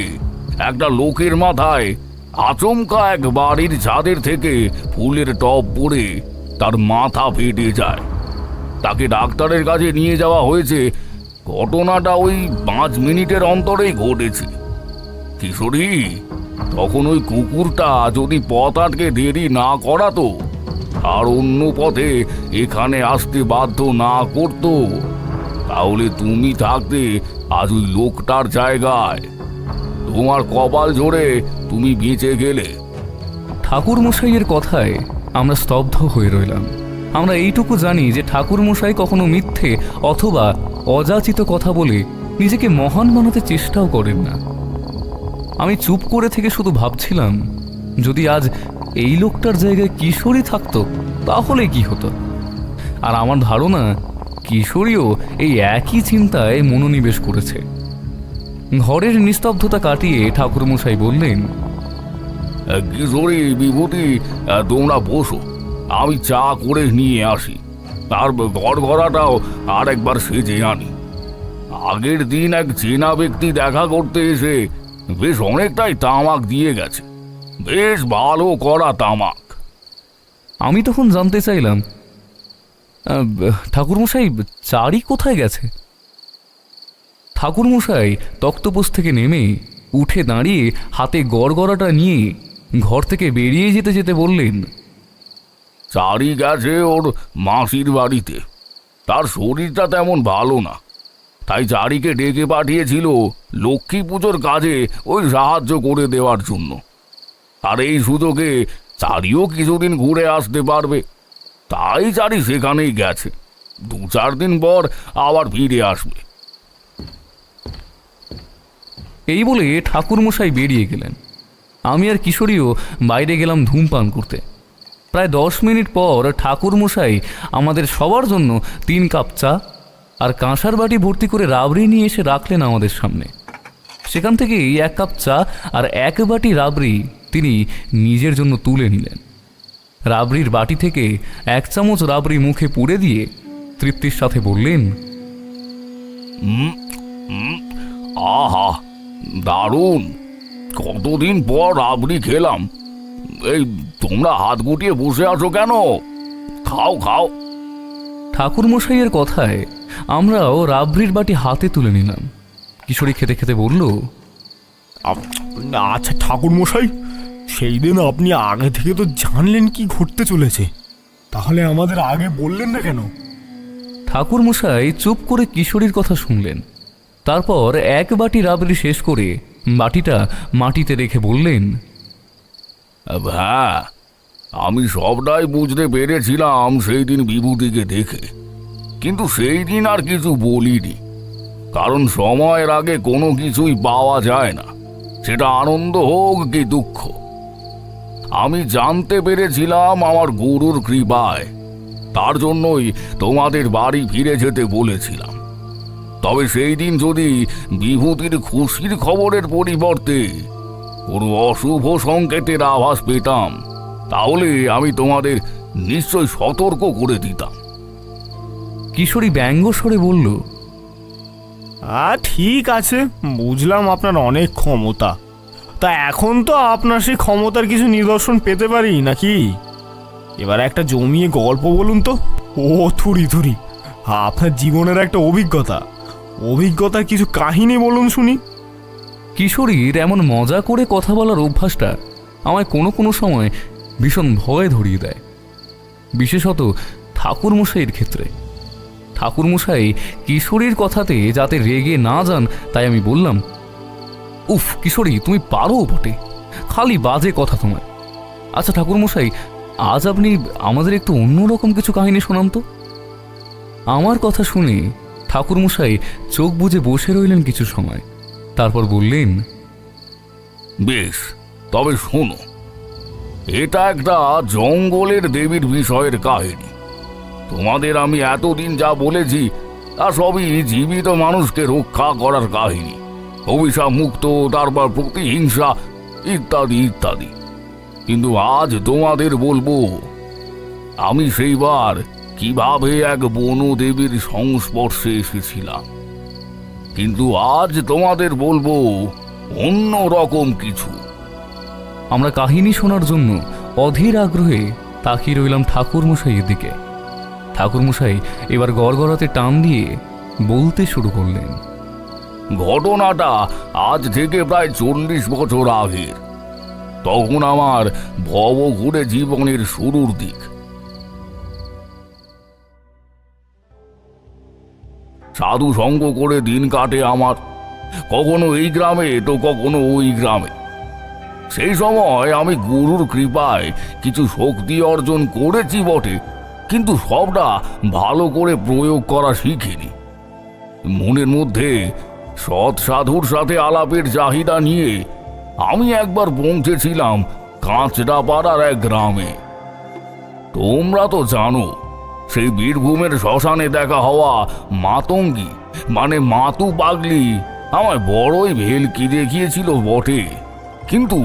[SPEAKER 6] একটা লোকের মাথায় আচমকা এক বাড়ির ছাদের থেকে ফুলের টব পড়ে তার মাথা ফেটে যায়। তাকে ডাক্তারের কাছে নিয়ে যাওয়া হয়েছে। ঘটনাটা ওই 5 মিনিটের অন্তরেই ঘটেছে। কিশোরী, তখন ওই কুকুরটা যদি পথ আটকে দেরি না করাতো আর অন্য পথে এখানে আসতে বাধ্য না করতো, তাহলে তুমি থাকতে আজ ওই লোকটার জায়গায়। তোমার কপাল জোরে তুমি বেঁচে গেলে।
[SPEAKER 1] ঠাকুরমশাইয়ের কথায় আমরা স্তব্ধ হয়ে রইলাম। আমরা এইটুকু জানি যে ঠাকুরমশাই কখনো মিথ্যে অথবা অযাচিত কথা বলে নিজেকে মহান বানাতে চেষ্টাও করেন না। আমি চুপ করে থেকে শুধু ভাবছিলাম, যদি আজ এই লোকটার জায়গায় কিশোরী থাকতো তাহলে কি হতো। আর আমার ধারণা কিশোরীও এই একই চিন্তায় মনোনিবেশ করেছে। ঘরের নিস্তব্ধতা কাটিয়ে ঠাকুরমশাই বললেন,
[SPEAKER 6] কিশোরী, বিভূতি, তোমরা বসো, আমি চা করে নিয়ে আসি। তার গড়গড়াটাও আর একবার সেজে আনি। আগের দিন এক চেনা ব্যক্তি দেখা করতে এসে বেশ অনেকটাই তামাক দিয়ে গেছে। বেশ ভালো করা তামাক।
[SPEAKER 1] আমি তখন জানতে চাইলাম, ঠাকুরমশাই চারি কোথায় গেছে? ঠাকুরমশাই তক্তপোষ থেকে নেমে উঠে দাঁড়িয়ে হাতে গড়গড়াটা নিয়ে ঘর থেকে বেরিয়ে যেতে যেতে বললেন,
[SPEAKER 6] চারি গেছে ওর মাসির বাড়িতে। তার শরীরটা তেমন ভালো না, তাই চারিকে ডেকে পাঠিয়েছিল লক্ষ্মী পুজোর কাজে ওই সাহায্য করে দেওয়ার জন্য। আর এই সুযোগে চারিও কিছুদিন ঘুরে আসতে পারবে, তাই চারি সেখানেই গেছে। 2-4 দিন পর আবার ফিরে আসবে।
[SPEAKER 1] এই বলে ঠাকুরমশাই বেরিয়ে গেলেন। আমি আর কিশোরীও বাইরে গেলাম ধূমপান করতে। প্রায় 10 মিনিট পর ঠাকুরমশাই আমাদের সবার জন্য 3 কাপ চা আর কাঁসার বাটি ভর্তি করে রাবড়ি নিয়ে এসে রাখলেন আমাদের সামনে। সেখান থেকেই 1 কাপ চা আর 1 বাটি রাবড়ি তিনি নিজের জন্য তুলে নিলেন। রাবড়ির বাটি থেকে 1 চামচ রাবড়ি মুখে পুড়ে দিয়ে তৃপ্তির সাথে বললেন,
[SPEAKER 6] আহা, দারুণ! কতদিন পর রাবড়ি খেলাম। এই তোমরা হাত গুটিয়ে বসে আছো কেন? খাও খাও।
[SPEAKER 1] ঠাকুরমশাইয়ের কথায় আমরাও রাবড়ির বাটি হাতে তুলে নিলাম। কিশোরী খেতে খেতে বলল,
[SPEAKER 2] আচ্ছা ঠাকুর মশাই, সেই দিন আপনি আগে থেকে তো জানলেন কি ঘটতে চলেছে, তাহলে আমাদের আগে বললেন না কেন?
[SPEAKER 1] ঠাকুরমশাই চুপ করে কিশোরীর কথা শুনলেন। তারপর 1 বাটি রাবড়ি শেষ করে বাটিটা মাটিতে রেখে বললেন,
[SPEAKER 6] হ্যাঁ, আমি সবটাই বুঝতে পেরেছিলাম সেই দিন বিভূতিকে দেখে, কিন্তু সেই দিন আর কিছু বলিনি। কারণ সময়ের আগে কোনো কিছুই পাওয়া যায় না, সেটা আনন্দ হোক কি দুঃখ। আমি জানতে পেরেছিলাম আমার গুরুর কৃপায়, তার জন্যই তোমাদের বাড়ি ফিরে যেতে বলেছিলাম। তবে সেই দিন যদি বিভূতির খুশির খবরের পরিবর্তে কোনো অশুভ সংকেতের আভাস পেতাম, তাহলে আমি তোমাদের নিশ্চয় সতর্ক করে দিতাম।
[SPEAKER 1] কিশোরী ব্যঙ্গ স্বরে বলল,
[SPEAKER 2] ঠিক আছে, বুঝলাম আপনার অনেক ক্ষমতা। তা এখন তো আপনার সেই ক্ষমতার কিছু নিদর্শন পেতে পারি নাকি? এবার একটা জমিয়ে গল্প বলুন তো। ও থুরি থুরি, আপনার জীবনের একটা অভিজ্ঞতার কিছু কাহিনী বলুন শুনি।
[SPEAKER 1] কিশোরীর এমন মজা করে কথা বলার অভ্যাসটা আমায় কোনো কোনো সময় ভীষণ ভয় ধরিয়ে দেয়, বিশেষত ঠাকুরমশাইয়ের ক্ষেত্রে। ঠাকুরমশাই কিশোরীর কথাতে যাতে রেগে না যান তাই আমি বললাম, উফ কিশোরী, তুমি পারো বটে, খালি বাজে কথা তোমার। আচ্ছা ঠাকুরমশাই, আজ আপনি আমাদের একটু অন্যরকম কিছু কাহিনী শোনান তো। আমার কথা শুনে ঠাকুরমশাই চোখ বুজে বসে রইলেন কিছু সময়, তারপর বললেন,
[SPEAKER 6] বেশ, তবে শোনো, এটা একটা জঙ্গলের দেবীর বিষয়ের কাহিনী। তোমাদের আমি এতদিন যা বলেছি তা সবই জীবিত মানুষকে রক্ষা করার কাহিনী, অভিশাপ মুক্ত, তারপর প্রতিহিংসা ইত্যাদি ইত্যাদি। কিন্তু আজ তোমাদের বলবো আমি সেইবার কিভাবে এক বনদেবীর সংস্পর্শে এসেছিলাম। কিন্তু আজ তোমাদের বলবো অন্য রকম কিছু।
[SPEAKER 1] আমরা কাহিনী শোনার জন্য অধীর আগ্রহে তাকিয়ে রইলাম ঠাকুরমশাইয়ের দিকে। ঠাকুরমশাই এবার গড়গড়াতে টান দিয়ে বলতে শুরু করলেন।
[SPEAKER 6] ঘটনাটা আজ থেকে প্রায় 40 বছর আগের। তখন আমার ভবঘুরে জীবনের শুরুর দিক। সাধু সঙ্গ করে দিন কাটে আমার, কখনো এই গ্রামে তো কখনো ওই গ্রামে। সেই সময় আমি গুরুর কৃপায় কিছু শক্তি অর্জন করেছি বটে, কিন্তু সবটা ভালো করে প্রয়োগ করা শিখিনি। মনের মধ্যে সৎ সাধুর সাথে আলাপের চাহিদা নিয়ে আমি একবার পৌঁছেছিলাম কাঁচরাপাড়ার এক গ্রামে। তোমরা তো জানো, সেই বীরভূমের শ্মশানে দেখা হওয়া মাতঙ্গী মানে মাতু পাগলি আমায় বড়ই ভেলকি দেখিয়েছিল বটে, কিন্তু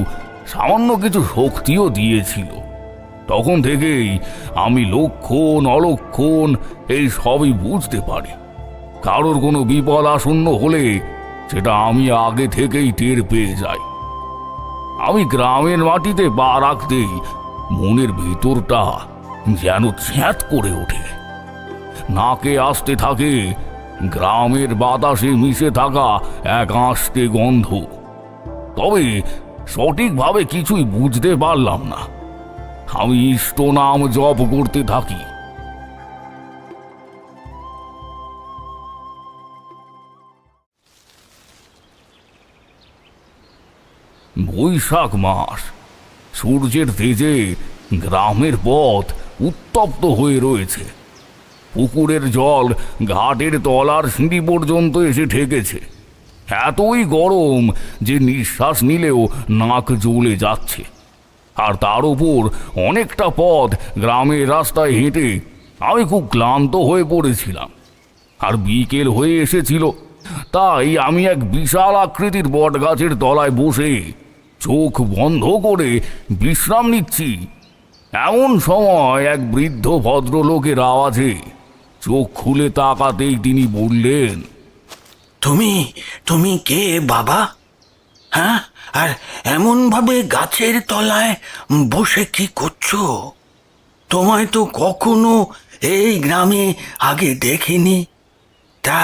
[SPEAKER 6] সামান্য কিছু শক্তিও দিয়েছিল। তখন থেকেই আমি লক্ষণ অলক্ষণ এই সবই বুঝতে পারি। কারোর কোনো বিপদ আসন্ন হলে সেটা আমি আগে থেকেই টের পেয়ে যাই। আমি গ্রামের মাটিতে পা রাখতেই মনের ভিতরটা যেন ছ্যাঁত করে ওঠে। নাকে আসতে থাকে গ্রামের বাতাসে মিশে থাকা এক আস্তে গন্ধ। তবে সঠিকভাবে কিছুই বুঝতে পারলাম না। আমি ইষ্ট নাম জপ করতে থাকি। বৈশাখ মাস, সূর্যের তেজে গ্রামের পথ উত্তপ্ত হয়ে রয়েছে। পুকুরের জল ঘাটের তলার সিঁড়ি পর্যন্ত এসে ঠেকেছে। এতই গরম যে নিঃশ্বাস নিলেও নাক জ্বলে যাচ্ছে। আর তার উপর অনেকটা পথ গ্রামের রাস্তায় হেঁটে আমি খুব ক্লান্ত হয়ে পড়েছিলাম। আর বিকেল হয়ে এসেছিল, তাই আমি এক বিশাল আকৃতির বটগাছের তলায় বসে চোখ বন্ধ করে বিশ্রাম নিচ্ছি। এমন সময় এক বৃদ্ধ ভদ্রলোকের আওয়াজে চোখ খুলে তাকাতেই তিনি বললেন,
[SPEAKER 9] তুমি তুমি কে বাবা? হ্যাঁ, আর এমন ভাবে গাছের তলায় বসে কি করছো? তোমায় তো কখনো এই গ্রামে আগে দেখিনি। তা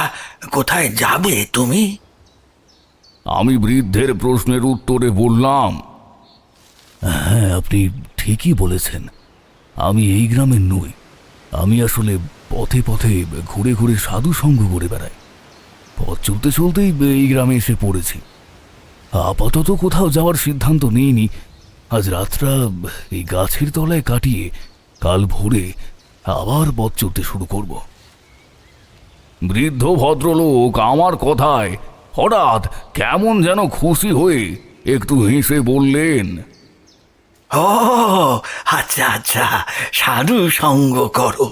[SPEAKER 9] কোথায় যাবে তুমি?
[SPEAKER 6] আমি বৃদ্ধের প্রশ্নের উত্তরে বললাম, হ্যাঁ, আপনি ঠিকই বলেছেন, আমি এই গ্রামের নই। আমি আসলে পথে পথে ঘুরে ঘুরে সাধু সঙ্গ করে বেড়াই। পথ চলতে চলতেই এই গ্রামে এসে পড়েছি। আপাতত কোথাও যাওয়ার সিদ্ধান্ত নিইনি। আজ রাতটা এই গাছের তলায় কাটিয়ে কাল ভোরে আবার পথ চলতে শুরু করব। বৃদ্ধ ভদ্রলোক আমার কথায় হঠাৎ কেমন যেন খুশি হয়ে একটু হেসে বললেন,
[SPEAKER 9] ও আচ্ছা আচ্ছা, সাধু সঙ্গ করো,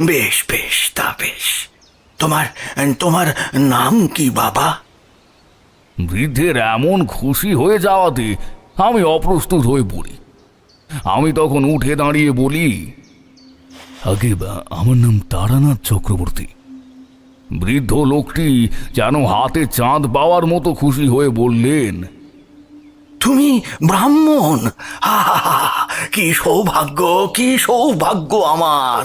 [SPEAKER 9] বেশ বেশ, তা বেশ। তোমার তোমার নাম কি বাবা?
[SPEAKER 6] বৃদ্ধের এমন খুশি হয়ে যাওয়াতে আমি অপ্রস্তুত হয়ে পড়ি। আমি তখন উঠে দাঁড়িয়ে বলি, আগে আমার নাম তারানাথ চক্রবর্তী। বৃদ্ধ লোকটি যেন হাতে চাঁদ পাওয়ার মতো খুশি হয়ে বললেন,
[SPEAKER 9] তুমি ব্রাহ্মণ? আহা, কি সৌভাগ্য, কি সৌভাগ্য আমার!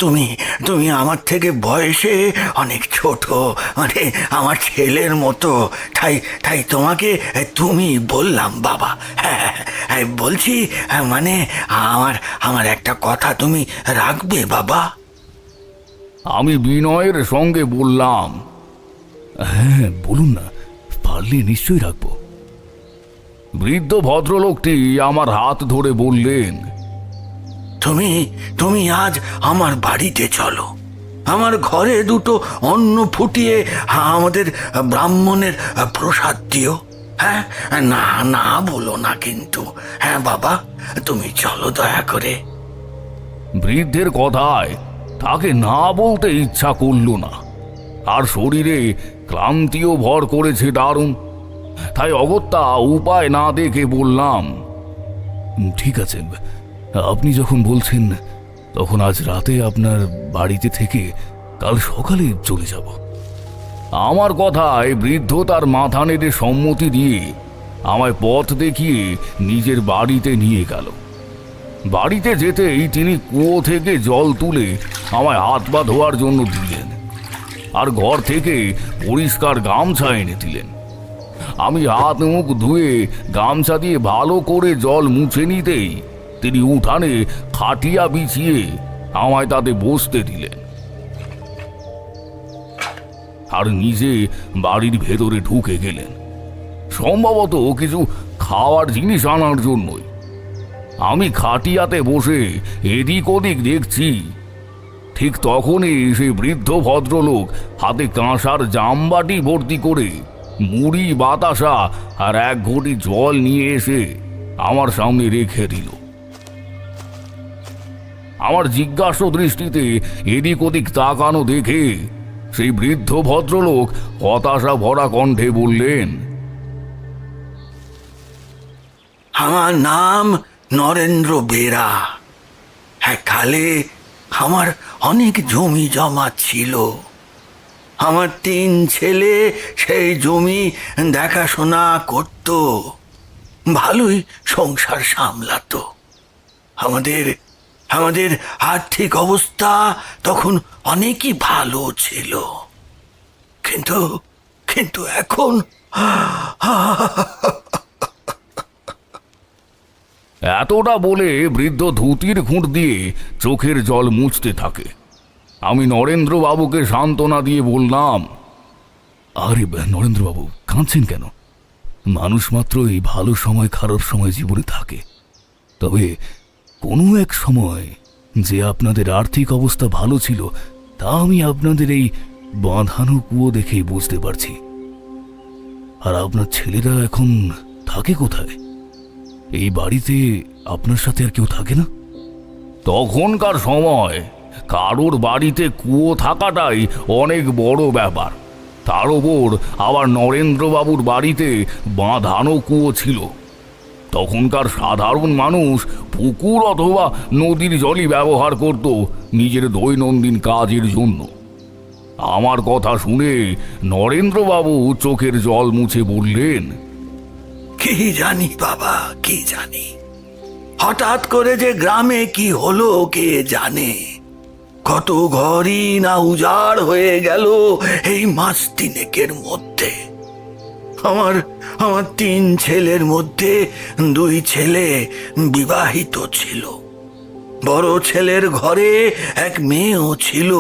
[SPEAKER 9] তুমি তুমি আমার থেকে বয়সে অনেক ছোট, মানে আমার ছেলের মতো। তাই তাই তোমাকে তুমি বললাম বাবা। হ্যাঁ, বলছি মানে আমার আমার একটা কথা তুমি রাখবে বাবা?
[SPEAKER 6] আমি বিনয়ের সঙ্গে বললাম, হ্যাঁ বলুন না, পারলে নিশ্চয়ই রাখবো। বৃদ্ধ ভদ্রলোকটি আমার হাত ধরে বললেন,
[SPEAKER 9] তুমি তুমি আজ আমার বাড়িতে চলো। আমার ঘরে দুটো অন্ন ফুটিয়ে আমাদের ব্রাহ্মণের প্রসাদ দিও। হ্যাঁ, না না বলো না কিন্তু। হ্যাঁ বাবা, তুমি চলো দয়া করে।
[SPEAKER 6] বৃদ্ধের কথায় তাকে না বলতে ইচ্ছা করল না, আর শরীরে ক্লান্তিও ভর করেছে দারুণ। তাই অগত্যা উপায় না দেখে বললাম,
[SPEAKER 1] ঠিক আছে, আপনি যখন বলছেন তখন আজ রাতে আপনার বাড়িতে থেকে কাল সকালে চলে যাব।
[SPEAKER 6] আমার কথায় বৃদ্ধ তার মাথা নেড়ে সম্মতি দিয়ে আমায় পথ দেখিয়ে নিজের বাড়িতে নিয়ে গেল। বাড়িতে যেতেই তিনি কুয়ো থেকে জল তুলে আমায় হাত পা ধোয়ার জন্য দিলেন, আর ঘর থেকে পরিষ্কার গামছা এনে দিলেন। আমি হাত মুখ ধুয়ে গামছা দিয়ে ভালো করে জল মুছে নিতেই তিনি উঠানে খাটিয়া বিছিয়ে আমায় তাতে বসতে দিলেন, আর নিজে বাড়ির ভেতরে ঢুকে গেলেন, সম্ভবত কিছু খাওয়ার জিনিস আনার জন্যই। আমি খাটিয়াতে বসে এদিক ওদিক দেখছি, ঠিক তখনই সেই বৃদ্ধ ভদ্রলোক হাতে কাঁসার জামবাটি ভর্তি করে মুড়ি, বাতাসা আর এক ঘটি জল নিয়ে এসে আমার সামনে রেখে দিল। আমার জিজ্ঞাসা দৃষ্টিতে এদিক ওদিক তাকানো দেখে সেই বৃদ্ধ ভদ্রলোক হতাশা ভরা কণ্ঠে বললেন,
[SPEAKER 9] আমার নাম নরেন্দ্র বেরা। এককালে আমার অনেক জমি জমা ছিল। আমার 3 ছেলে সেই জমি দেখাশোনা করত, ভালোই সংসার সামলাতো। আমাদের আর্থিক অবস্থা তখন অনেকই ভালো ছিল, কিন্তু এখন
[SPEAKER 6] এতটা বলে বৃদ্ধ ধুতির খুঁট দিয়ে চোখের জল মুছতে থাকে। আমি নরেন্দ্রবাবুকে সান্ত্বনা দিয়ে বললাম,
[SPEAKER 1] আরে নরেন্দ্রবাবু, কাঁদছেন কেন? মানুষ মাত্র এই ভালো সময় খারাপ সময় জীবনে থাকে, তবে কোনো এক সময় যে আপনাদের আর্থিক অবস্থা ভালো ছিল তা আমি আপনাদের এই বাঁধানো কুয়ো দেখেই বুঝতে পারছি। আর আপনার ছেলেরা এখন থাকে কোথায়? এই বাড়িতে আপনার সাথে আর কেউ থাকে না?
[SPEAKER 6] তখনকার সময় কারোর বাড়িতে কুয়ো থাকাটাই অনেক বড় ব্যাপার। তার ওপর আবার নরেন্দ্রবাবুর বাড়িতে বাঁধানো কুয়ো ছিল। তখনকার সাধারণ মানুষ পুকুর অথবা নদীর জলই ব্যবহার করত নিজের দৈনন্দিন কাজের জন্য। আমার কথা শুনে নরেন্দ্রবাবু চোখের জল মুছে বললেন,
[SPEAKER 9] কি জানি বাবা, কি জানি, হঠাৎ করে যে গ্রামে কি হলো কে জানে। কত ঘরই না উজাড় হয়ে গেল এই মাস 3 মধ্যে। আমার 3 ছেলের মধ্যে 2 ছেলে বিবাহিত ছিল। বড় ছেলের ঘরে এক মেয়েও ছিল।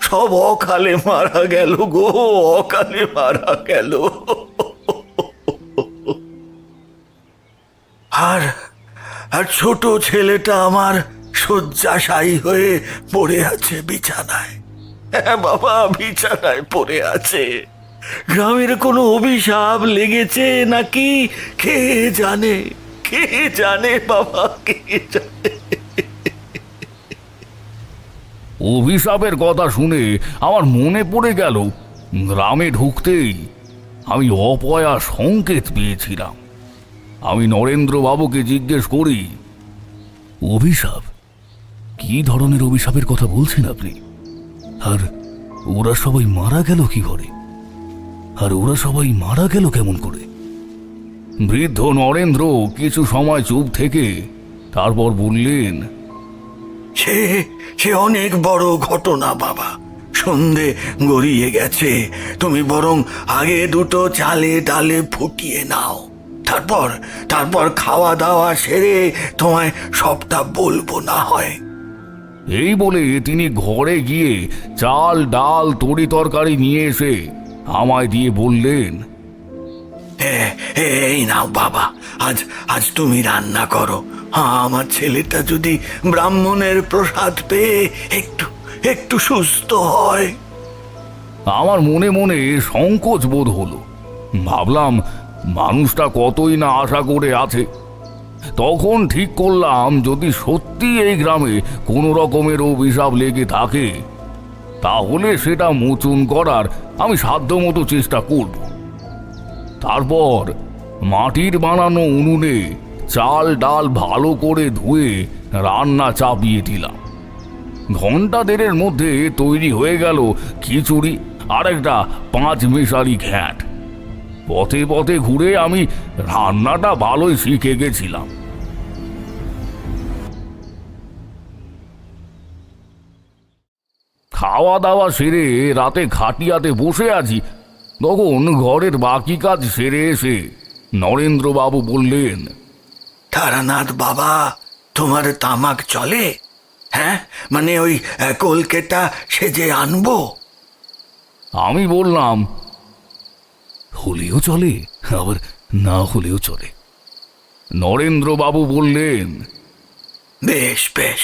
[SPEAKER 9] সব অকালে মারা গেল গো, অকালে মারা গেল। আর ছোট ছেলেটা আমার শয্যাশায়ী হয়ে পড়ে আছে বিছানায়। হ্যাঁ বাবা, বিছানায় পড়ে আছে। গ্রামের কোনো অভিশাপ লেগেছে নাকি কে জানে, কে জানে বাবা, কে জানে।
[SPEAKER 6] অভিশাপের কথা শুনে আমার মনে পড়ে গেল, গ্রামে ঢুকতেই আমি অপয়া সংকেত পেয়েছিলাম। আমি নরেন্দ্রবাবুকে জিজ্ঞেস করি,
[SPEAKER 1] অভিশাপ? কি ধরনের অভিশাপের কথা বলছেন আপনি? আর ওরা সবাই মারা গেল কি করে? আর ওরা সবাই মারা গেল কেমন করে?
[SPEAKER 6] বৃদ্ধ নরেন্দ্র কিছু সময় চুপ থেকে তারপর বললেন,
[SPEAKER 9] সে অনেক বড় ঘটনা বাবা। সন্ধে গড়িয়ে গেছে, তুমি বরং আগে 2 চালে ডালে ফুটিয়ে নাও, তারপর খাওয়া দাওয়া সেরে তোমায় সবটা বলবো না হয়।
[SPEAKER 6] এই বলে তিনি ঘরে গিয়ে চাল, ডাল, তরি তরকারি নিয়ে এসে আমায় দিয়ে বললেন,
[SPEAKER 9] এই নাও বাবা, আজ তুমি রান্না করো। আমার ছেলেটা যদি ব্রাহ্মণের প্রসাদ পেয়ে একটু সুস্থ হয়।
[SPEAKER 6] আমার মনে মনে সংকোচ বোধ হলো। ভাবলাম মানুষটা কতই না আশা করে আছে। তখন ঠিক করলাম, যদি সত্যি এই গ্রামে কোনো রকমের অভিশাপ লেগে থাকে, তাহলে সেটা মোচন করার আমি সাধ্যমতো চেষ্টা করব। তারপর মাটির বানানো উনুনে চাল ডাল ভালো করে ধুয়ে রান্না চাপিয়ে দিলাম। ঘন্টা দেড়ের মধ্যে তৈরি হয়ে গেল খিচুড়ি আর একটা 5 মেশালি ঘ্যাঁট। পথে পথে ঘুরে আমি রান্নাটা ভালোই শিখে গেছিলাম। খাওয়া দাওয়া সেরে রাতে খাটিয়াতে বসে আছি, তখন ঘরের বাকি কাজ সেরে এসে নরেন্দ্রবাবু বললেন,
[SPEAKER 9] তারানাথ বাবা, তোমার তামাক চলে? হ্যাঁ, মানে ওই কলকেটা সেজে আনবো?
[SPEAKER 6] আমি বললাম, হলেও চলে, আবার না হলেও চলে। নরেন্দ্রবাবু বললেন,
[SPEAKER 9] বেশ বেশ,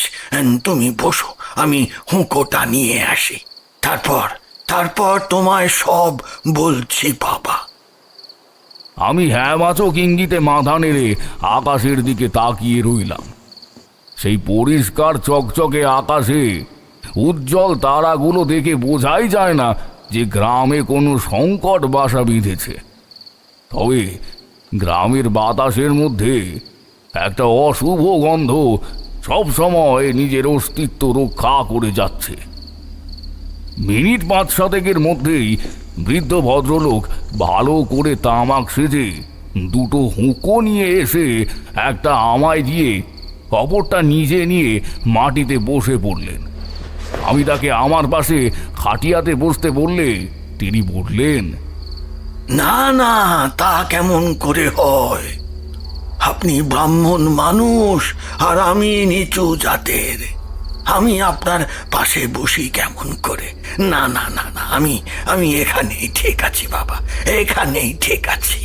[SPEAKER 9] তুমি বসো, আমি হুঁকোটা নিয়ে আসি। তারপর তারপর তোমায় সব বলছি বাবা।
[SPEAKER 6] আমি হ্যাঁবাচক ইঙ্গিতে মাথা নেড়ে আকাশের দিকে তাকিয়ে রইলাম। সেই পরিষ্কার চকচকে আকাশে উজ্জ্বল তারাগুলো দেখে বোঝাই যায় না যে গ্রামে কোনো সংকট বাসা বিঁধেছে। তবে গ্রামের বাতাসের মধ্যে একটা অশুভ গন্ধ সব সময় নিজের অস্তিত্ব রক্ষা করে যাচ্ছে। মিনিট 5-7 মধ্যেই বৃদ্ধ ভদ্রলোক ভালো করে তামাক সেজে দুটো হুঁকো নিয়ে এসে একটা আমায় দিয়ে অপরটা নিজে নিয়ে মাটিতে বসে পড়লেন। আমি তাকে আমার পাশে খাটিয়াতে বসতে বললে তিনি বললেন,
[SPEAKER 9] না না, তা কেমন করে হয়? আপনি ব্রাহ্মণ মানুষ আর আমি নিচু জাতের। আমি আপনার পাশে বসি কেমন করে? না না না না, আমি এখানেই ঠিক আছি বাবা, এখানেই ঠিক আছি।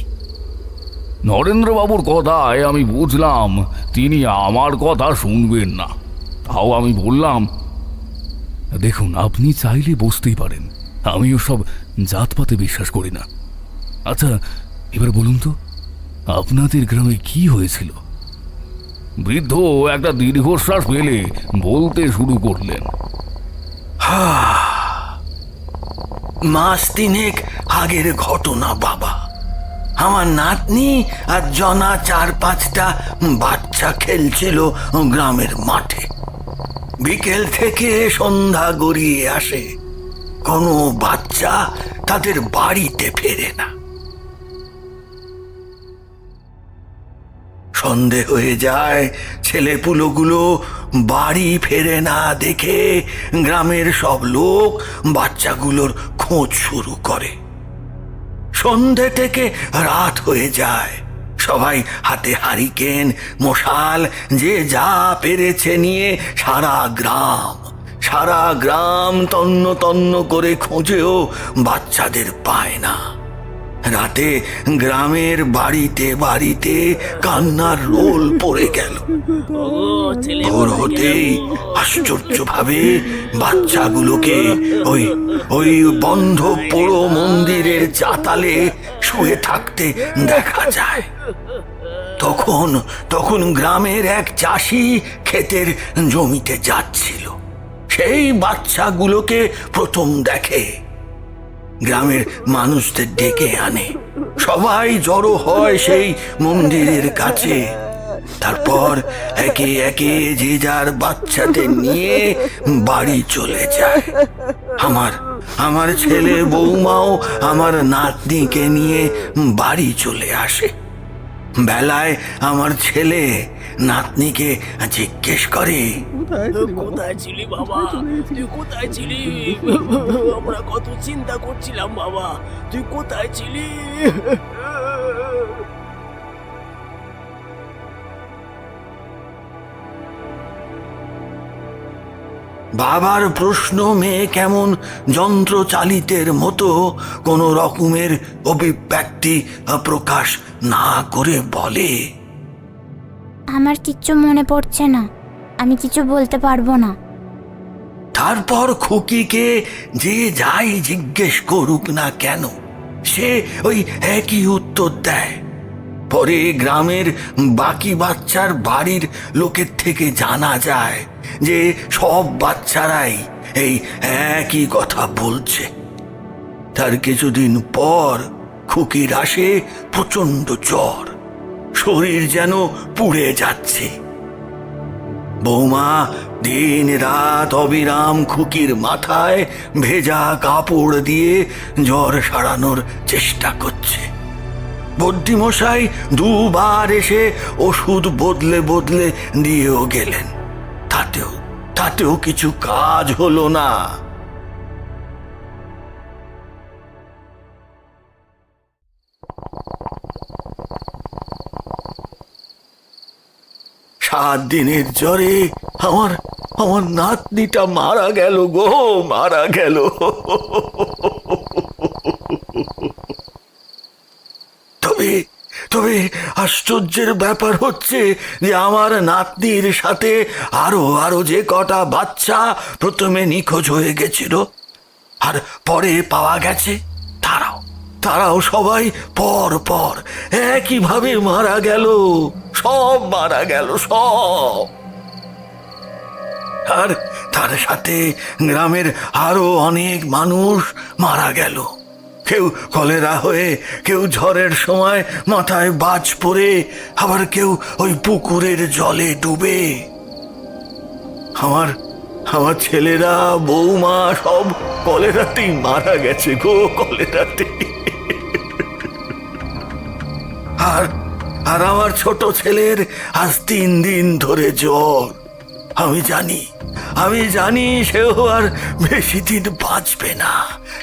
[SPEAKER 6] নরেন্দ্রবাবুর কথায় আমি বুঝলাম তিনি আমার কথা শুনবেন না। তাও আমি বললাম, দেখুন, আপনি চাইলে বসতেই পারেন, আমি ওসব জাতপাতে বিশ্বাস করি না। আচ্ছা, এবার বলুন তো, আপনাদের গ্রামে কি হয়েছিল? বৃদ্ধ একটা দীর্ঘশ্বাস ফেলে বলতে শুরু করলেন,
[SPEAKER 9] মাস 3 আগের ঘটনা বাবা। আমার নাতনি আর জনা 4-5টা বাচ্চা খেলছিল গ্রামের মাঠে। বিকেল থেকে সন্ধ্যা গড়িয়ে আসে, কোনো বাচ্চা তাদের বাড়িতে ফেরে না। সন্ধে হয়ে যায়, ছেলেপুলোগুলো বাড়ি ফেরে না দেখে গ্রামের সব লোক বাচ্চাগুলোর খোঁজ শুরু করে। সন্ধে থেকে রাত হয়ে যায়, সবাই হাতে হারিকেন মশাল যে যা পেরেছে নিয়ে সারা গ্রাম তন্ন তন্ন করে খোঁজেও বাচ্চাদের পায় না। রাতে গ্রামের বাড়িতে বাড়িতে কান্নার রোল পড়ে গেল। ভোর হতেই আশ্চর্যভাবে বাচ্চাগুলোকে ওই বন্ধ পোড়ো মন্দিরের চাতালে শুয়ে থাকতে দেখা যায়। তখন গ্রামের এক চাষি ক্ষেতের জমিতে যাচ্ছিল। সেই বাচ্চাগুলোকে প্রথম দেখে, গ্রামের মানুষদের ডেকে আনে। সবাই জড়ো হয় সেই মন্দিরের কাছে। তারপর একে একে যে যার বাচ্চাদের নিয়ে বাড়ি চলে যায়। আমার ছেলে বৌমাও আমার নাতনিকে নিয়ে বাড়ি চলে আসে। বেলায় আমার ছেলে নাতনিকে জিজ্ঞেস করে,
[SPEAKER 10] কোথায় ছিলি বাবা? তুই কোথায় ছিলি? আমরা কত চিন্তা করছিলাম বাবা, তুই কোথায় ছিলি?
[SPEAKER 9] বাবার প্রশ্ন মেয়ে কেমন যন্ত্রচালিতের মতো কোন রকমের অভিব্যক্তি প্রকাশ না করে বলে,
[SPEAKER 11] আমার কিচ্ছু মনে পড়ছে না, আমি কিছু বলতে পারবো না।
[SPEAKER 9] তারপর খুকিকে যে যাই জিজ্ঞেস করুক না কেন, সে ওই একই উত্তর দেয়। পরে গ্রামের বাকি বাচ্চার বাড়ির লোকের থেকে জানা যায় যে সব বাচ্চারাই এই একই কথা বলছে। তার কিছুদিন পর খুকির আসে প্রচন্ড জ্বর, শরীর যেন পুড়ে যাচ্ছে। বৌমা দিন রাত অবিরাম খুকির মাথায় ভেজা কাপড় দিয়ে জ্বর সারানোর চেষ্টা করছে। বদ্যিমশাই দুবার এসে ওষুধ বদলে বদলে দিয়েও গেলেন, তাতেও কিছু কাজ হলো না। সাত দিনের জ্বরে আমার নাতনিটা মারা গেল গো, মারা গেল। তবে আশ্চর্যের ব্যাপার হচ্ছে যে আমার নাতনির সাথে আরো যে কটা বাচ্চা প্রথমে নিখোঁজ হয়ে গেছিল আর পরে পাওয়া গেছে, তারাও সবাই পর একইভাবে মারা গেল, সব মারা গেল সব। আর তার সাথে গ্রামের আরো অনেক মানুষ মারা গেল, কেউ কলেরা হয়ে, কেউ ঝড়ের সময় মাথায় বাজ পড়ে, আবার কেউ ওই পুকুরের জলে ডুবে। আমার ছেলেরা, বৌমা সব কলেরাতেই মারা গেছে গো, কলেরাতেই। আর আমার ছোট ছেলের আজ 3 দিন ধরে জ্বর। আমি জানি সেও আর বেশি দিন বাঁচবে না,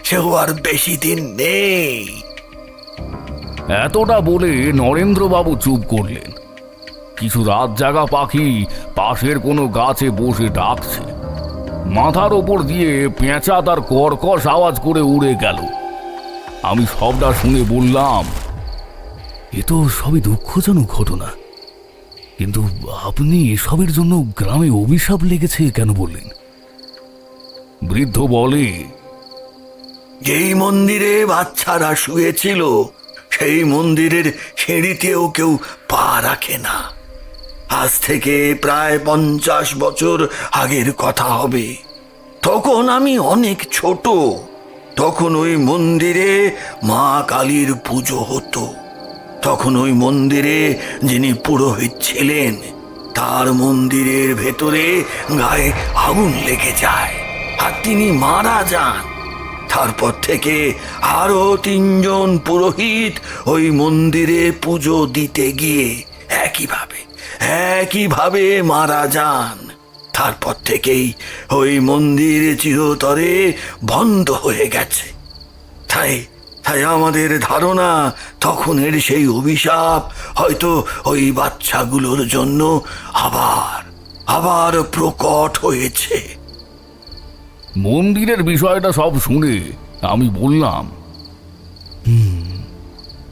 [SPEAKER 9] সেও আর বেশি দিন নেই।
[SPEAKER 6] এতটা বলে নরেন্দ্রবাবু চুপ করলেন। কিছু রাত জাগা পাখি পাশের কোনো গাছে বসে ডাকছে। মাথার ওপর দিয়ে পেঁচা তার কর্কশ আওয়াজ করে উড়ে গেল। আমি সবটা শুনে বললাম, এ তো সবই দুঃখজনক ঘটনা, কিন্তু আপনি এসবের জন্য গ্রামে অভিশাপ লেগেছে কেন বললেন? বৃদ্ধ বলে,
[SPEAKER 9] যেই মন্দিরে বাচ্চারা শুয়েছিল সেই মন্দিরের সিঁড়িতেও কেউ পা রাখে না। আজ থেকে প্রায় 50 বছর আগের কথা হবে। তখন আমি অনেক ছোট। তখন ওই মন্দিরে মা কালীর পুজো হতো। তখন ওই মন্দিরে যিনি পুরোহিত ছিলেন, তার মন্দিরের ভেতরে গায়ে আগুন লেগে যায় আর তিনি মারা যান। তারপর থেকে আরো 3 জন পুরোহিত ওই মন্দিরে পুজো দিতে গিয়ে একইভাবে মারা যান। তারপর থেকেই ওই মন্দির চিরতরে বন্ধ হয়ে গেছে। তাই আমাদের ধারণা তখনের সেই অভিশাপ হয়তো ওই বাচ্চাগুলোর জন্য আবার প্রকট হয়েছে।
[SPEAKER 6] মন্দিরের বিষয়টা সব শুনে আমি বললাম,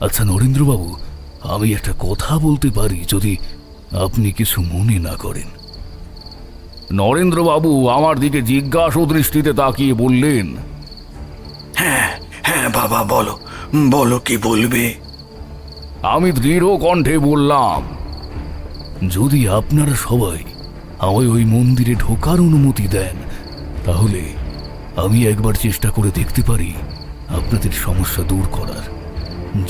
[SPEAKER 6] আচ্ছা নরেন্দ্রবাবু, আমি একটা কথা বলতে পারি যদি আপনি কিছু মনে না করেন? নরেন্দ্রবাবু আমার দিকে জিজ্ঞাসা দৃষ্টিতে তাকিয়ে বললেন,
[SPEAKER 9] হ্যাঁ বাবা, বলো কি বলবে?
[SPEAKER 6] আমি দৃঢ় কণ্ঠে বললাম, যদি আপনারা সবাই আমায় ওই মন্দিরে ঢোকার অনুমতি দেন, তাহলে আমি একবার চেষ্টা করে দেখতে পারি আপনাদের সমস্যা দূর করার।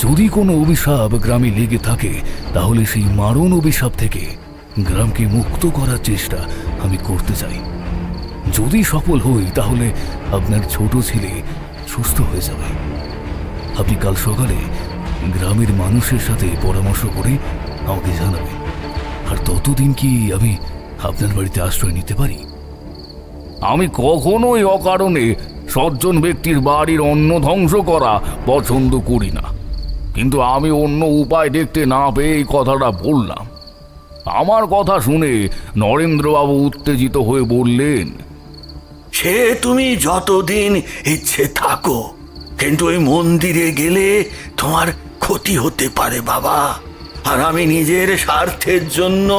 [SPEAKER 6] যদি কোনো অভিশাপ গ্রামে লেগে থাকে, তাহলে সেই মারণ অভিশাপ থেকে গ্রামকে মুক্ত করার চেষ্টা আমি করতে চাই। যদি সফল হই, তাহলে আপনার ছোট ছেলে সুস্থ হয়ে যাবে। আপনি কাল সকালে গ্রামের মানুষের সাথে পরামর্শ করে আমাকে জানাবেন। আর ততদিন কি আমি আপনার বাড়িতে আশ্রয় নিতে পারি? আমি কখনোই অকারণে সজ্জন ব্যক্তির বাড়ির অন্ন ধ্বংস করা পছন্দ করি না, কিন্তু আমি অন্য উপায় দেখতে না পেয়ে এই কথাটা বললাম। আমার কথা শুনে নরেন্দ্রবাবু উত্তেজিত হয়ে বললেন,
[SPEAKER 9] সে তুমি যতদিন ইচ্ছে থাকো, কিন্তু ওই মন্দিরে গেলে তোমার ক্ষতি হতে পারে বাবা। আর আমি নিজের স্বার্থের জন্য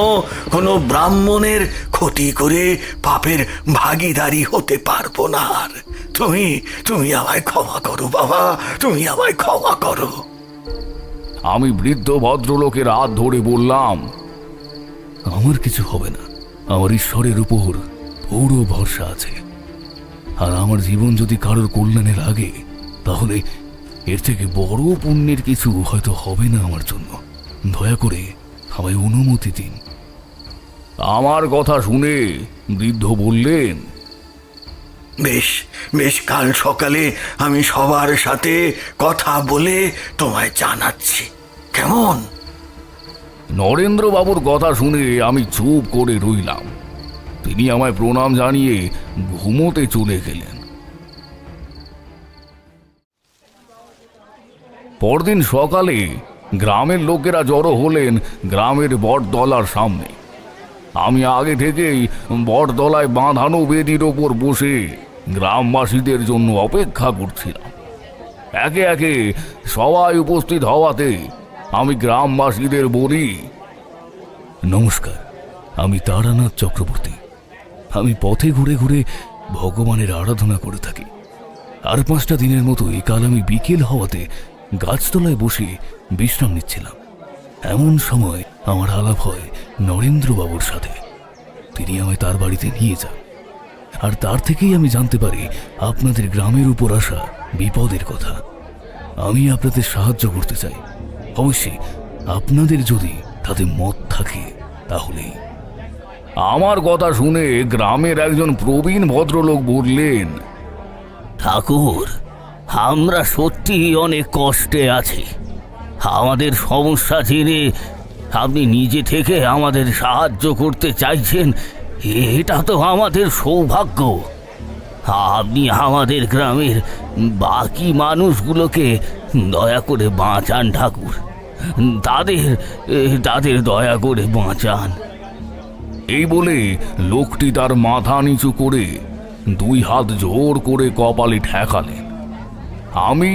[SPEAKER 9] কোনো ব্রাহ্মণের ক্ষতি করে পাপের ভাগীদারি হতে পারবো না। আর তুমি তুমি আমায় ক্ষমা করো বাবা, তুমি আমায় ক্ষমা করো।
[SPEAKER 6] আমি বৃদ্ধ ভদ্রলোকের হাত ধরে বললাম,
[SPEAKER 1] আমার কিছু হবে না, আমার ঈশ্বরের উপর পুরো ভরসা আছে। আর আমার জীবন যদি কারোর কল্যাণে লাগে, তাহলে এর থেকে বড় পুণ্যের কিছু হয়তো হবে না আমার জন্য। দয়া করে আমায় অনুমতি দিন।
[SPEAKER 6] আমার কথা শুনে বৃদ্ধ বললেন,
[SPEAKER 9] বেশ বেশ, কাল সকালে আমি সবার সাথে কথা বলে তোমায় জানাচ্ছি, কেমন?
[SPEAKER 6] নরেন্দ্রবাবুর কথা শুনে আমি চুপ করে রইলাম। তিনি আমায় প্রণাম জানিয়ে ঘুমোতে চলে গেলেন। পরদিন সকালে গ্রামের লোকেরা জড়ো হলেন গ্রামের বটতলার সামনে। আমি আগে থেকেই বটতলায় বাঁধানো বেদির ওপর বসে গ্রামবাসীদের জন্য অপেক্ষা করছিলাম। একে একে সবাই উপস্থিত হওয়াতে আমি গ্রামবাসীদের বলি,
[SPEAKER 1] নমস্কার, আমি তারানাথ চক্রবর্তী। আমি পথে ঘুরে ঘুরে ভগবানের আরাধনা করে থাকি। আর 5টা দিনের মতো কাল আমি বিকেল হওয়াতে গাছতলায় বসে বিশ্রাম নিচ্ছিলাম। এমন সময় আমার আলাপ হয় নরেন্দ্রবাবুর সাথে। তিনি আমায় তার বাড়িতে নিয়ে যান, আর তার থেকেই আমি জানতে পারি আপনাদের গ্রামের উপর আসা বিপদের কথা। আমি আপনাদের সাহায্য করতে চাই। অবশ্যই আপনাদের যদি তাতে মত থাকে তাহলেই।
[SPEAKER 6] আমার কথা শুনে গ্রামের একজন প্রবীণ ভদ্রলোক বললেন,
[SPEAKER 4] ঠাকুর, আমরা সত্যি অনেক কষ্টে আছি। আমাদের সমস্যা জেনে আপনি নিজে থেকে আমাদের সাহায্য করতে চাইছেন, এটা তো আমাদের সৌভাগ্য। আপনি আমাদের গ্রামের বাকি মানুষগুলোকে দয়া করে বাঁচান ঠাকুর, তাদের দয়া করে বাঁচান।
[SPEAKER 6] এই বলে লোকটি তার মাথা নিচু করে 2 হাত জোর করে কপালে ঠেকালেন। আমি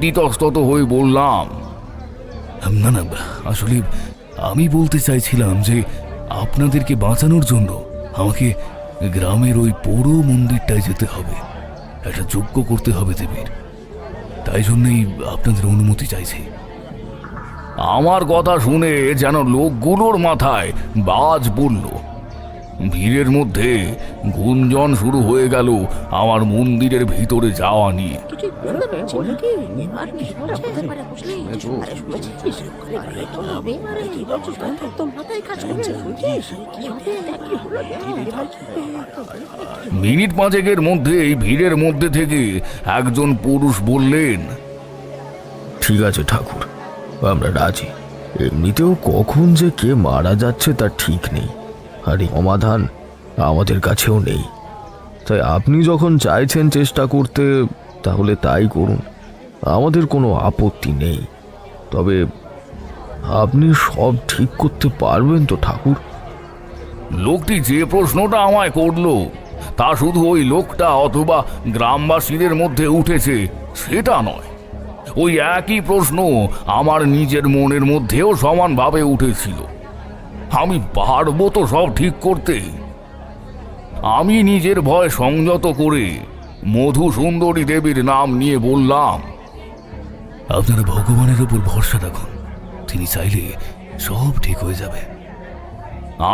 [SPEAKER 6] ইতস্তত হয়ে বললাম,
[SPEAKER 1] না না, আসলে আমি বলতে চাইছিলাম যে আপনাদেরকে বাঁচানোর জন্য আমাকে গ্রামের ওই পুরো মন্দিরটায় যেতে হবে। একটা যজ্ঞ করতে হবে দেবীর। তাই জন্যই আপনাদের অনুমতি চাইছি।
[SPEAKER 6] আমার কথা শুনে যেন লোকগুলোর মাথায় বাজ পড়ল। ভিড়ের মধ্যে গুঞ্জন শুরু হয়ে গেল আমার মন্দিরের ভিতরে যাওয়া নিয়ে। মিনিট 5 মধ্যেই ভিড়ের মধ্যে থেকে একজন পুরুষ বললেন,
[SPEAKER 8] ঠিক আছে ঠাকুর, আমরা রাজি। এমনিতেও কখন যে কে মারা যাচ্ছে তার ঠিক নেই, আর এই সমাধান আমাদের কাছেও নেই। তাই আপনি যখন চাইছেন চেষ্টা করতে, তাহলে তাই করুন, আমাদের কোনো আপত্তি নেই। তবে আপনি সব ঠিক করতে পারবেন তো ঠাকুর?
[SPEAKER 6] লোকটি যে প্রশ্নটা আমায় করলো তা শুধু ওই লোকটা অথবা গ্রামবাসীদের মধ্যে উঠেছে সেটা নয়। ওই একই প্রশ্ন আমার নিজের মনের মধ্যেও সমানভাবে উঠেছিল। আমি পারবো তো সব ঠিক করতে? আমি নিজের ভয় সংযত করে মধু সুন্দরী দেবীর নাম নিয়ে বললাম,
[SPEAKER 1] আপনারা ভগবানের উপর ভরসা রাখুন, তিনি চাইলে সব ঠিক হয়ে যাবে।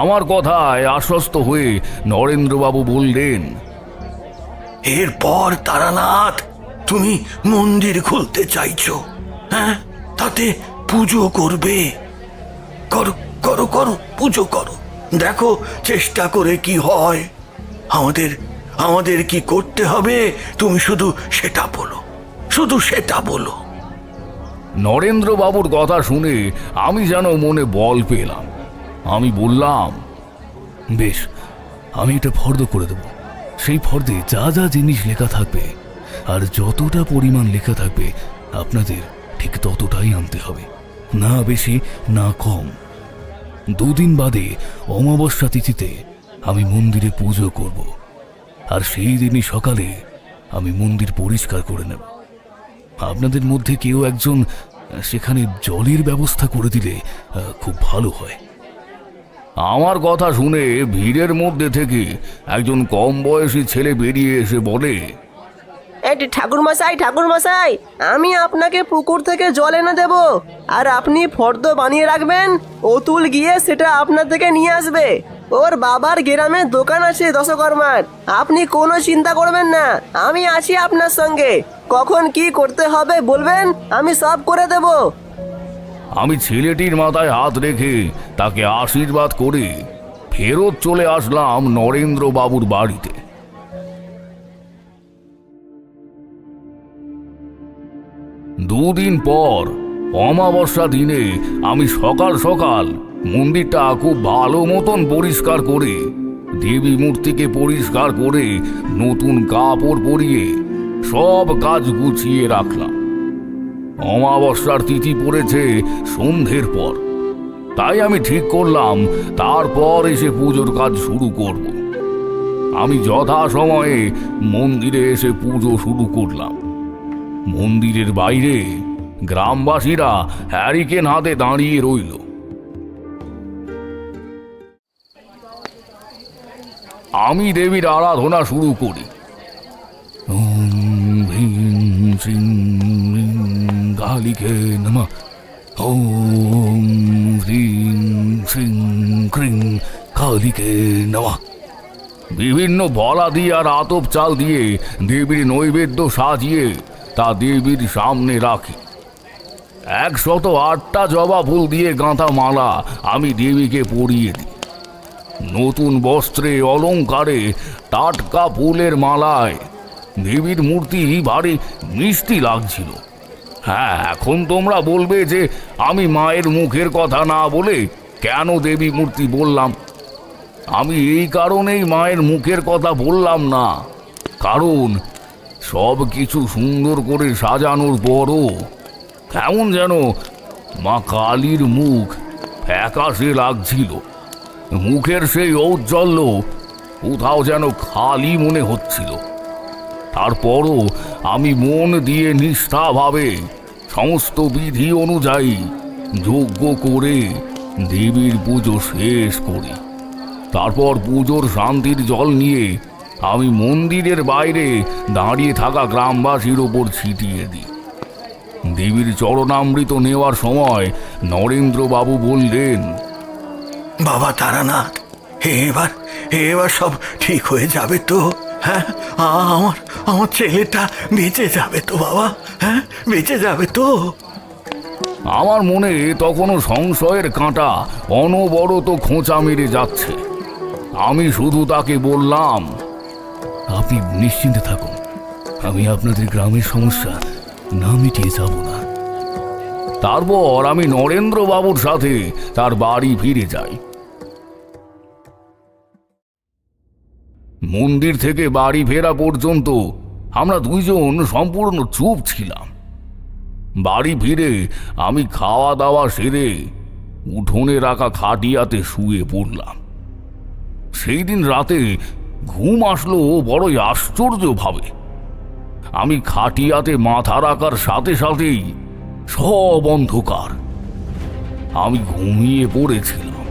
[SPEAKER 6] আমার কথায় আশ্বস্ত হয়ে নরেন্দ্রবাবু বললেন,
[SPEAKER 9] এরপর তারানাথ, তুমি মন্দির খুলতে চাইছো? হ্যাঁ, তাতে পুজো করবে? করো করো করো, পুজো করো, দেখো চেষ্টা করে কি হয়। আমাদের কি করতে হবে তুমি শুধু সেটা বলো, শুধু সেটা বলো।
[SPEAKER 6] নরেন্দ্রবাবুর কথা শুনে আমি যেন মনে বল পেলাম। আমি বললাম,
[SPEAKER 1] বেশ, আমি এটা ফর্দ করে দেব। সেই ফর্দে যা যা জিনিস লেখা থাকবে আর যতটা পরিমাণ লেখা থাকবে আপনাদের ঠিক ততটাই আনতে হবে, না বেশি না কম। 2 দিন বাদে অমাবস্যা তিথিতে আমি মন্দিরে পুজো করব, আর সেই দিনই সকালে আমি মন্দির পরিষ্কার করে নেব। আপনাদের মধ্যে কেউ একজন
[SPEAKER 6] সেখানে জলের ব্যবস্থা করে দিলে খুব ভালো হয়। আমার কথা শুনে ভিড়ের মধ্যে থেকে একজন কম বয়সী ছেলে বেরিয়ে এসে বলে,
[SPEAKER 10] ঠাকুরমশাই, আমি আপনাকে পুকুর থেকে জল এনে দেব, আর আপনি ফর্দ বানিয়ে রাখবেন, অতুল গিয়ে সেটা আপনার থেকে নিয়ে আসবে। ওর বাবার গ্রামে দোকান আছে দশকর্মার, আপনি কোনো চিন্তা করবেন না, আমি আছি আপনার সঙ্গে। কখন কি করতে হবে বলবেন, আমি সব করে দেব।
[SPEAKER 6] আমি ছেলেটির মাথায় হাত রেখে তাকে আশীর্বাদ করে ফেরত চলে আসলাম নরেন্দ্র বাবুর বাড়িতে। দুদিন পর অমাবস্যা দিনে আমি সকাল সকাল মন্দিরটা খুব ভালো মতন পরিষ্কার করে, দেবী মূর্তিকে পরিষ্কার করে, নতুন কাপড় পরিয়ে সব কাজ গুছিয়ে রাখলাম। অমাবস্যার তিথি পড়েছে সন্ধ্যের পর, তাই আমি ঠিক করলাম তারপর এসে পুজোর কাজ শুরু করব। আমি যথাসময়ে মন্দিরে এসে পুজো শুরু করলাম। মন্দিরের বাইরে গ্রামবাসীরা হ্যারিকেন হাতে দাঁড়িয়ে রইল। আমি দেবীর আরাধনা শুরু করি। ওম হ্রিং শ্রীং কালিকে নমঃ, ওম হ্রিং শ্রীং ক্রিং কালিকে নমঃ। বিভিন্ন বলাদি আর আতপ চাল দিয়ে দেবীর নৈবেদ্য সাজিয়ে তা দেবীর সামনে রাখি। 108টা জবা ফুল দিয়ে গাঁথা মালা আমি দেবীকে পরিয়ে দিই। নতুন বস্ত্রে, অলংকারে, টাটকা ফুলের মালায় দেবীর মূর্তি ভারী মিষ্টি লাগছিল। হ্যাঁ, এখন তোমরা বলবে যে আমি মায়ের মুখের কথা না বলে কেন দেবী মূর্তি বললাম। আমি এই কারণেই মায়ের মুখের কথা বললাম না, কারণ সব কিছু সুন্দর করে সাজানোর পরও কেমন যেন মা কালীর মুখ ফ্যাকাশে লাগছিল। মুখের সেই ঔজ্জ্বল্য কোথাও যেন খালি মনে হচ্ছিল। তারপরও আমি মন দিয়ে নিষ্ঠাভাবে সমস্ত বিধি অনুযায়ী যজ্ঞ করে দেবীর পুজো শেষ করি। তারপর পুজোর শান্তির জল নিয়ে আমি মন্দিরের বাইরে দাঁড়িয়ে থাকা গ্রামবাসীর ওপর ছিটিয়ে দিই। দেবীর চরণামৃত নেওয়ার সময় নরেন্দ্রবাবু বললেন,
[SPEAKER 9] বাবা তারানাথ, এবার সব ঠিক হয়ে যাবে তো? হ্যাঁ, আমার ছেলেটা বেঁচে যাবে তো বাবা? হ্যাঁ, বেঁচে যাবে তো?
[SPEAKER 6] আমার মনে তখনও সংশয়ের কাঁটা অনবরত খোঁচা মেরে যাচ্ছে। আমি শুধু তাকে বললাম, আপনি নিশ্চিন্তে থাকুন, আমি আপনাদের গ্রামের সমস্যা না মিটিয়ে যাব না। তারপর আমি নরেন্দ্রবাবুর সাথে তার বাড়ি ফিরে যাই। মন্দির থেকে বাড়ি ফেরা পর্যন্ত আমরা দুইজন সম্পূর্ণ চুপ ছিলাম। বাড়ি ফিরে আমি খাওয়া দাওয়া সেরে উঠোনে রাখা খাটিয়াতে শুয়ে পড়লাম। সেই দিন রাতে ঘুম আসলো বড়ই আশ্চর্যভাবে। আমি খাটিয়াতে মাথা রাখার সাথে সাথেই সব অন্ধকার। আমি ঘুমিয়ে পড়েছিলাম।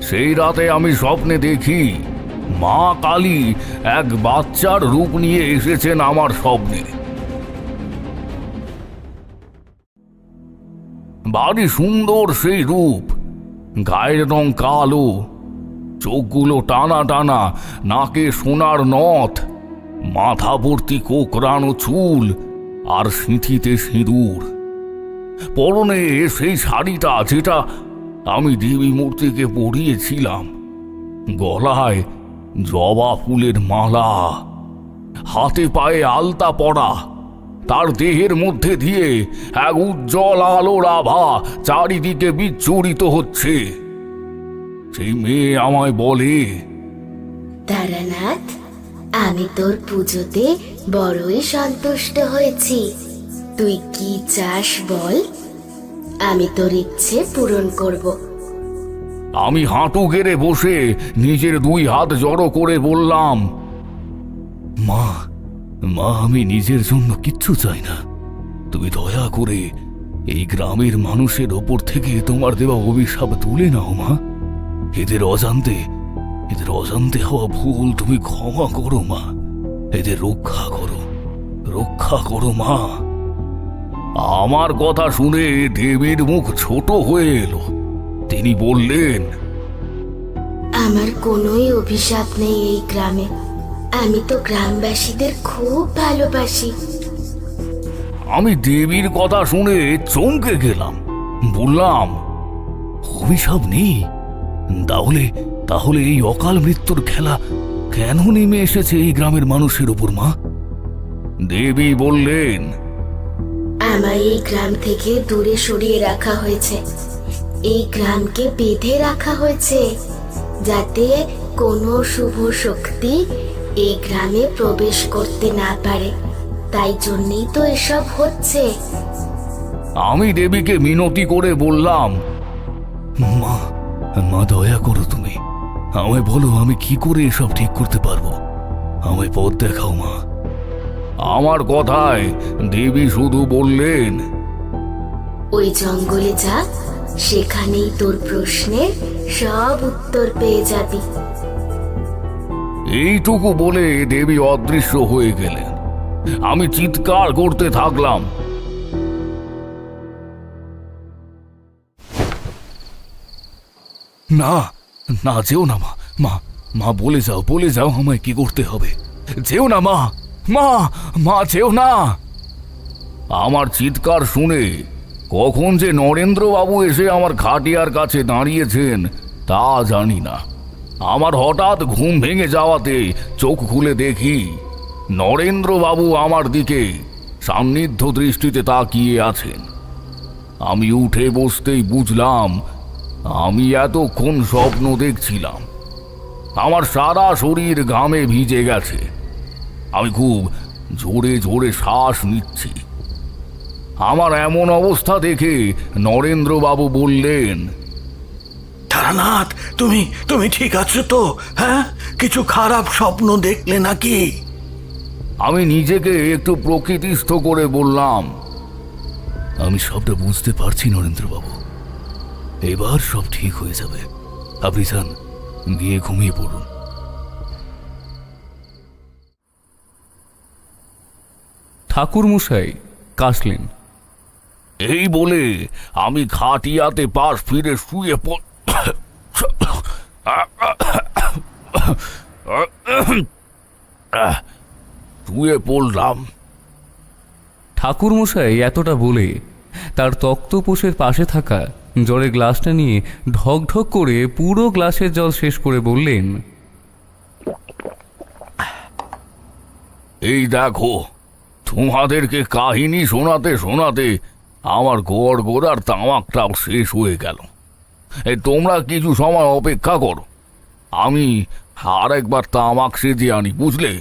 [SPEAKER 6] সেই রাতে আমি স্বপ্নে দেখি মা কালী এক বাচ্চার রূপ নিয়ে এসেছেন আমার স্বপ্নে। ভারী সুন্দর সেই রূপ, গায়ের রং কালো, চোখগুলো টানা টানা, নাকে সোনার নথ, মাথা ভর্তি কোকড়ানো চুল আর সিঁথিতে সিঁদুর। পরনে সেই শাড়িটা যেটা আমি দেবী মূর্তিকে পরিয়েছিলাম, গলায় জবা ফুলের মালা, হাতে পায়ে আলতা পরা। তার দেহের মধ্যে দিয়ে এক উজ্জ্বল আলোর আভা চারিদিকে বিচ্ছুরিত হচ্ছে। সেই মেয়ে আমায় বলে,
[SPEAKER 11] তারানাথ, আমি তোর পুজোতে বড়ই সন্তুষ্ট হয়েছি। তুই কি চাস বল, আমি তোর ইচ্ছে পূরণ করব।
[SPEAKER 6] আমি হাঁটু গেড়ে বসে নিজের 2 হাত জড়ো করে বললাম, মা, আমি নিজের জন্য কিচ্ছু চাই না। তুমি দয়া করে এই গ্রামের মানুষের ওপর থেকে তোমার দেওয়া অভিশাপ তুলে নাও মা। এদের অজান্তে হওয়া ভুল তুমি ক্ষমা করো মা। এদের রক্ষা করো মা। আমার কথা শুনে দেবীর মুখ ছোট হয়ে এলো। তিনি বললেন,
[SPEAKER 11] আমার কোনোই অভিশাপ নেই এই গ্রামে। আমি তো গ্রামবাসীদের খুব ভালোবাসি।
[SPEAKER 6] আমি দেবীর কথা শুনে চমকে গেলাম। বললাম, অভিশাপ নেই? তাহলে এই অকাল মৃত্যুর খেলা কেন নেমে এসেছে এই গ্রামের মানুষের উপর মা? দেবী বললেন,
[SPEAKER 11] আমায় এই গ্রাম থেকে দূরে সরিয়ে রাখা হয়েছে। এই গ্রামকে বেঁধে রাখা হয়েছে যাতে কোনো শুভ শক্তি এই গ্রামে প্রবেশ করতে না পারে। তাই জন্যই তো এসব হচ্ছে।
[SPEAKER 6] আমি দেবীকে মিনতি করে বললাম, মা দয়া করো, তুমি আমায় বলো আমি কি করে এসব ঠিক করতে পারবো। আমায় পথ দেখাও মা। আমার কথায় দেবী শুধু বললেন,
[SPEAKER 11] ওই জঙ্গলে যা, সেখানেই তোর প্রশ্নের সব উত্তর পেয়ে যাবি।
[SPEAKER 6] এইটুকু বলে দেবী অদৃশ্য হয়ে গেলেন। আমি চিৎকার করতে থাকলাম, না না, যেও না মা, বলে যাও আমায় কি করতে হবে। যেও না মা, যেও না। আমার চিৎকার শুনে কখন যে নরেন্দ্রবাবু এসে আমার খাটিয়ার কাছে দাঁড়িয়েছেন তা জানি না। আমার হঠাৎ ঘুম ভেঙে যাওয়াতে চোখ খুলে দেখি নরেন্দ্রবাবু আমার দিকে সান্নিধ্য দৃষ্টিতে তাকিয়ে আছেন। আমি উঠে বসতেই বুঝলাম আমি এতক্ষণ স্বপ্ন দেখছিলাম। আমার সারা শরীর ঘামে ভিজে গেছে। আমি খুব জোরে জোরে শ্বাস নিচ্ছি। আমার এমন অবস্থা দেখে নরেন্দ্রবাবু বললেন,
[SPEAKER 9] তারানাথ, তুমি ঠিক আছো তো? হ্যাঁ, কিছু খারাপ স্বপ্ন দেখলে নাকি?
[SPEAKER 6] আমি নিজেকে একটু প্রকৃতিস্থ করে বললাম, আমি সবটা বুঝতে পারছি নরেন্দ্রবাবু। এবার সব ঠিক হয়ে যাবে। আপনি যান, গিয়ে ঘুমিয়ে পড়ুন।
[SPEAKER 1] ঠাকুরমশাই কাশলেন।
[SPEAKER 6] এই বলে আমি খাটিয়াতে পাশ ফিরে শুয়ে পড়লাম।
[SPEAKER 1] ঠাকুরমশাই এতটা বলে তার তক্তপোষের পাশে থাকা জলের গ্লাসটা নিয়ে ঢক ঢক করে পুরো গ্লাসের জল শেষ করে বললেন,
[SPEAKER 6] এই দেখো, তোমাদেরকে কাহিনী শোনাতে শোনাতে আমার গোড়ার তামাকটাও শেষ হয়ে গেল। তোমরা কিছু সময় অপেক্ষা করো, আমি আর একবার তামাক সেজে আনি, বুঝলে?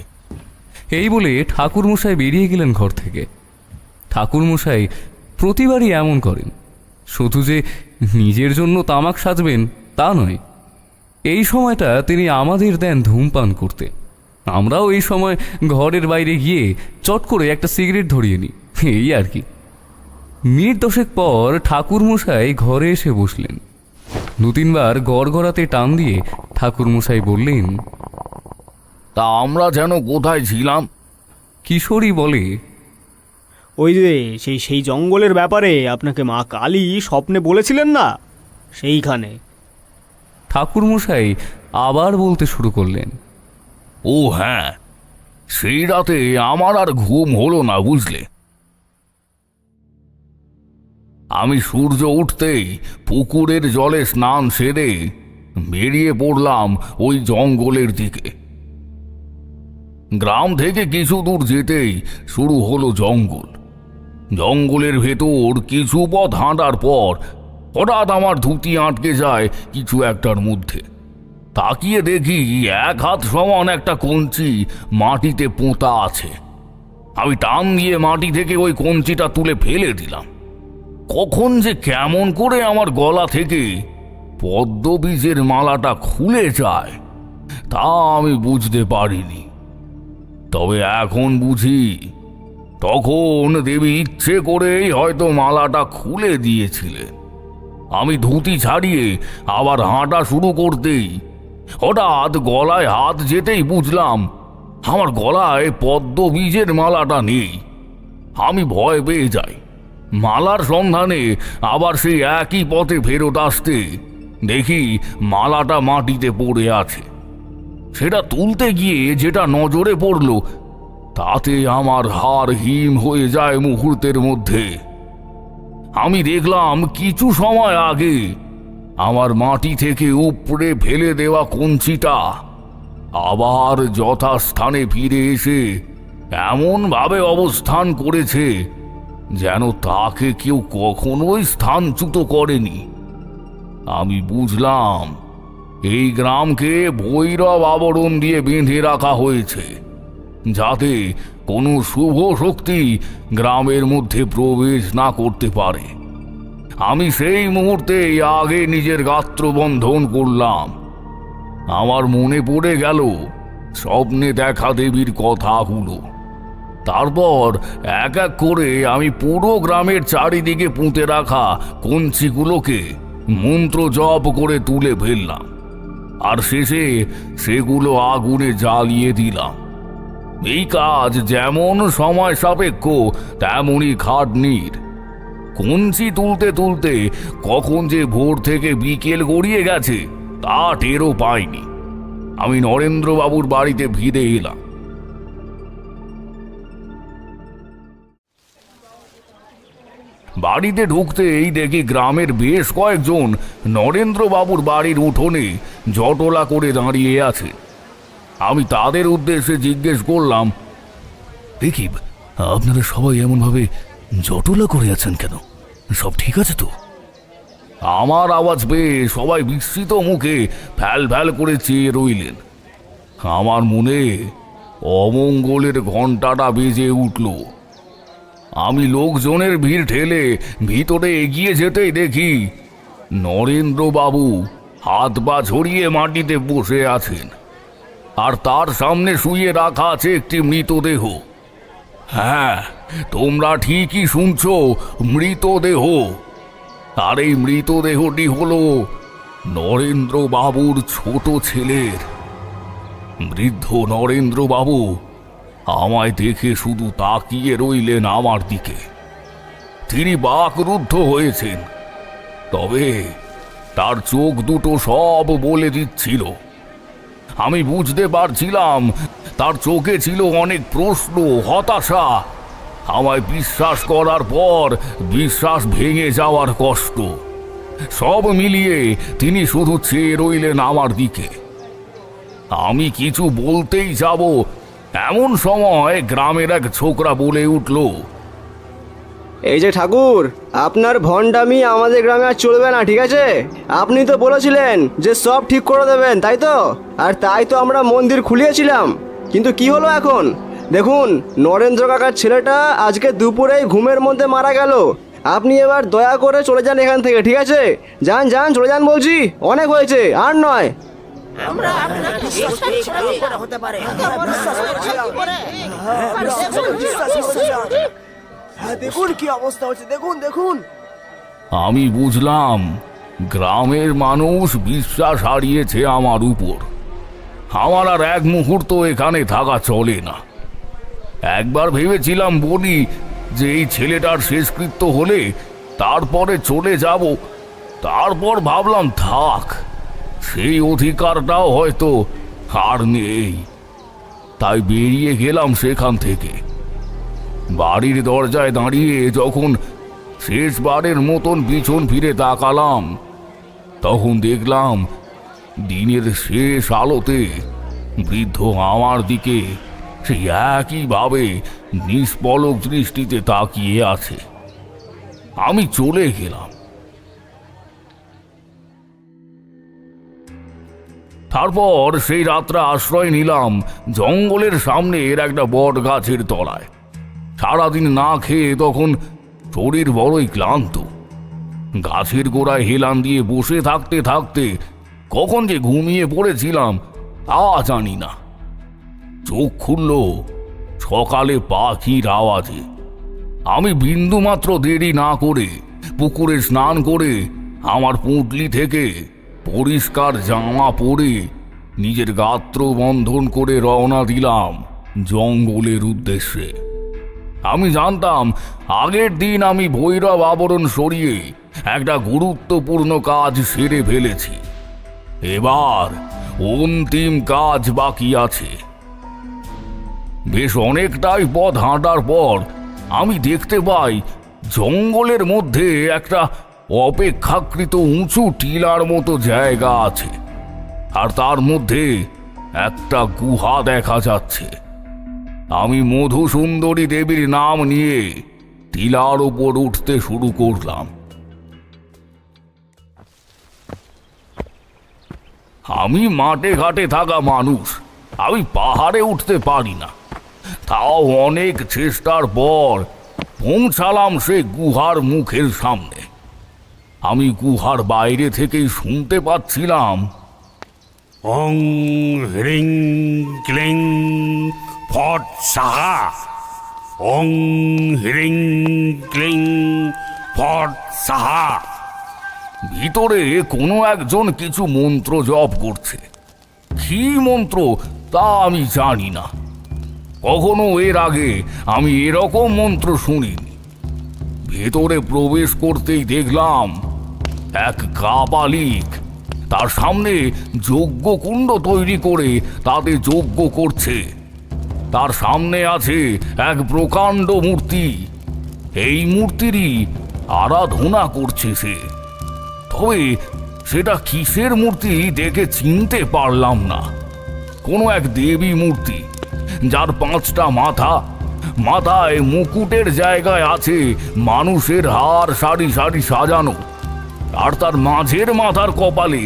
[SPEAKER 1] এই বলে ঠাকুরমশাই বেরিয়ে গেলেন ঘর থেকে। ঠাকুরমশাই প্রতিবারই এমন করেন। শুধু যে নিজের জন্য তামাক সাজবেন তা নয়, এই সময়টা তিনি আমাদের দেন ধূমপান করতে। আমরাও এই সময় ঘরের বাইরে গিয়ে চট করে একটা সিগারেট ধরিয়ে নিই, এই আর কি। মিনিট 10 পর ঠাকুরমশাই ঘরে এসে বসলেন। 2-3 বার গড়গড়াতে টান দিয়ে ঠাকুরমশাই বললেন,
[SPEAKER 6] তা আমরা যেন কোথায় ছিলাম?
[SPEAKER 1] কিশোরী বলে,
[SPEAKER 2] ওই যে সেই জঙ্গলের ব্যাপারে আপনাকে মা কালী স্বপ্নে বলেছিলেন না, সেইখানে।
[SPEAKER 1] ঠাকুরমশাই আবার বলতে শুরু করলেন,
[SPEAKER 6] ও হ্যাঁ, সেই রাতে আমার আর ঘুম হলো না, বুঝলে? আমি সূর্য উঠতেই পুকুরের জলে স্নান সেরে বেরিয়ে পড়লাম ওই জঙ্গলের দিকে। গ্রাম থেকে কিছু দূর যেতেই শুরু হলো জঙ্গল। জঙ্গলের ভেতর কিছু পথ হাঁটার পর হঠাৎ আমার ধুতি আটকে যায় কিছু একটার মধ্যে। তাকিয়ে দেখি 1 হাত সমান একটা কঞ্চি মাটিতে পোঁতা আছে। আমি টান দিয়ে মাটি থেকে ওই কঞ্চিটা তুলে ফেলে দিলাম। কখন যে কেমন করে আমার গলা থেকে পদ্মবীজের মালাটা খুলে যায় তা আমি বুঝতে পারিনি। তবে এখন বুঝি তখন দেবী ইচ্ছে করেই হয়তো মালাটা খুলে দিয়েছিলেন। আমি ধুতি ছাড়িয়ে আবার হাঁটা শুরু করতেই হঠাৎ গলায় হাত যেতেই বুঝলাম আমার গলায় পদ্ম বীজের মালাটা নেই। আমি ভয় পেয়ে যাই। মালার সন্ধানে আবার সেই একই পথে ফেরত আসতে দেখি মালাটা মাটিতে পড়ে আছে। সেটা তুলতে গিয়ে যেটা নজরে পড়ল তাতে আমার হাড় হিম হয়ে যায় মুহূর্তের মধ্যে। আমি দেখলাম কিছু সময় আগে আমার মাটি থেকে উপড়ে ফেলে দেওয়া কঞ্চিটা আবার যথাস্থানে ফিরে এসে এমনভাবে অবস্থান করেছে যেন তাকে কেউ কখনোই স্থানচ্যুত করেনি। আমি বুঝলাম এই গ্রামকে ভৈরব আবরণ দিয়ে বেঁধে রাখা হয়েছে, যাতে কোনো শুভ শক্তি গ্রামের মধ্যে প্রবেশ না করতে পারে। আমি সেই মুহূর্তে আগে নিজের গাত্র বন্ধন করলাম। আমার মনে পড়ে গেল স্বপ্নে দেখা দেবীর কথাগুলো। তারপর এক এক করে আমি পুরো গ্রামের চারিদিকে পুঁতে রাখা কঞ্চিগুলোকে মন্ত্র জপ করে তুলে ফেললাম, আর শেষে সেগুলো আগুনে জ্বালিয়ে দিলাম। এই কাজ যেমন সময় সাপেক্ষ তেমনই খাটনির। কঞ্চি তুলতে তুলতে কখন যে ভোর থেকে বিকেল গড়িয়ে গেছে তা টেরও পাইনি। আমি নরেন্দ্রবাবুর বাড়িতে ফিরে এলাম। বাড়িতে ঢুকতেই দেখি গ্রামের বেশ কয়েকজন নরেন্দ্রবাবুর বাড়ির উঠোনে জটলা করে দাঁড়িয়ে আছে। আমি তাদের উদ্দেশ্যে জিজ্ঞেস করলাম, দেখি আপনারা সবাই এমনভাবে জটলা করে আছেন কেন? সব ঠিক আছে তো? আমার আওয়াজ পেয়ে সবাই বিস্মিত মুখে ফ্যাল ফ্যাল করে চেয়ে রইলেন। আমার মনে অমঙ্গলের ঘণ্টাটা বেজে উঠল। আমি লোকজনের ভিড় ঠেলে ভিতরে এগিয়ে যেতেই দেখি নরেন্দ্রবাবু হাত পা ছড়িয়ে মাটিতে বসে আছেন, আর তার সামনে শুয়ে রাখা আছে একটি মৃতদেহ। হ্যাঁ, তোমরা ঠিকই শুনছ, মৃতদেহ। আর এই মৃতদেহটি হল নরেন্দ্রবাবুর ছোট ছেলের। বৃদ্ধ নরেন্দ্রবাবু আমায় দেখে শুধু তাকিয়ে রইলেন আমার দিকে। তিনি বাকরুদ্ধ হয়েছেন, তবে তার চোখ দুটো সব বলে দিচ্ছিল। আমি বুঝতে পারছিলাম তার চোখে ছিল অনেক প্রশ্ন, হতাশা, আমায় বিশ্বাস করার পর বিশ্বাস ভেঙে যাওয়ার কষ্ট। সব মিলিয়ে তিনি শুধু চেয়ে রইলেন আমার দিকে। আমি কিছু বলতেই যাব, এমন সময় গ্রামের এক ছোকরা বলে উঠল,
[SPEAKER 10] এই যে ঠাকুর, আপনার ভণ্ডামি আমাদের গ্রামে আর চলবে না, ঠিক আছে? আপনি তো বলেছিলেন যে সব ঠিক করে দেবেন, তাই তো? আর তাই তো আমরা মন্দির খুলিয়েছিলাম, কিন্তু কি হলো এখন? দেখুন, নরেন্দ্র কাকার ছেলেটা আজকে দুপুরেই ঘুমের মধ্যে মারা গেল। আপনি এবার দয়া করে চলে যান এখান থেকে, ঠিক আছে? যান যান, চলে যান বলছি, অনেক হয়েছে, আর নয়। দেখুন কি অবস্থা হচ্ছে, দেখুন দেখুন।
[SPEAKER 6] আমি বুঝলাম গ্রামের মানুষ বিশ্বাস হারিয়েছে আমার উপর। আমার আর এক মুহূর্ত এখানে থাকা চলে না। একবার ভেবেছিলাম বলি যে এই ছেলেটার শেষকৃত্য হলে তারপরে চলে যাব, তারপর ভাবলাম থাক, সেই অধিকারটাও হয়তো আর নেই। তাই বেরিয়ে গেলাম সেখান থেকে। বাড়ির দরজায় দাঁড়িয়ে যখন শেষবারের মতন পিছন ফিরে তাকালাম, তখন দেখলাম দিনের শেষ আলোতে বৃদ্ধ আমার দিকে সেই একইভাবে নিষ্পলক দৃষ্টিতে তাকিয়ে আছে। আমি চলে গেলাম। তারপর সেই রাত্রে আশ্রয় নিলাম জঙ্গলের সামনের একটা বট গাছের তলায়। সারাদিন না খেয়ে তখন শরীর বড়ই ক্লান্ত। গাছের গোড়ায় হেলান দিয়ে বসে থাকতে থাকতে কখন যে ঘুমিয়ে পড়েছিলাম তা জানি না। চোখ খুলল সকালে পাখির আওয়াজে। আমি বিন্দুমাত্র দেরি না করে পুকুরে স্নান করে আমার পুঁটলি থেকে পরিষ্কার জামা পরে নিজের গাত্র বন্ধন করে রওনা দিলাম জঙ্গলের উদ্দেশ্যে। আমি জানতাম আগের দিন আমি ভৈরব আবরণ সরিয়ে একটা গুরুত্বপূর্ণ কাজ সেরে ফেলেছি। এবার অন্তিম কাজ বাকি আছে। বেশ অনেকটাই পথ হাঁটার পর আমি দেখতে পাই জঙ্গলের মধ্যে একটা অপেক্ষাকৃত উঁচু টিলার মতো জায়গা আছে, আর তার মধ্যে একটা গুহা দেখা যাচ্ছে। আমি মধুসুন্দরী দেবীর নাম নিয়ে টিলার উপর উঠতে শুরু করলাম। আমি মাঠে ঘাটে থাকা মানুষ, আমি পাহাড়ে উঠতে পারি না। তাও অনেক চেষ্টার পর পৌঁছালাম সে গুহার মুখের সামনে। আমি গুহার বাইরে থেকেই শুনতে পাচ্ছিলাম,
[SPEAKER 12] ওং হ্রিং ক্লিং ফট সাহা, ওং হ্রিং ক্লিং ফট সাহা।
[SPEAKER 6] ভিতরে কোনো একজন কিছু মন্ত্র জপ করছে। কি মন্ত্র তা আমি জানি না, কখনো এর আগে আমি এরকম মন্ত্র শুনিনি। ভেতরে প্রবেশ করতেই দেখলাম এক কাপালিক তার সামনে যজ্ঞকুণ্ড তৈরি করে তাতে যজ্ঞ করছে। তার সামনে আছে এক প্রকাণ্ড মূর্তি, এই মূর্তিরই আরাধনা করছে সে। তবে সেটা কিসের মূর্তি দেখে চিনতে পারলাম না। কোনো এক দেবী মূর্তি, যার 5টা মাথা, মাথায় মুকুটের জায়গায় আছে মানুষের হাড় সারি সারি সাজানো, আর তার মাঝের মাথার কপালে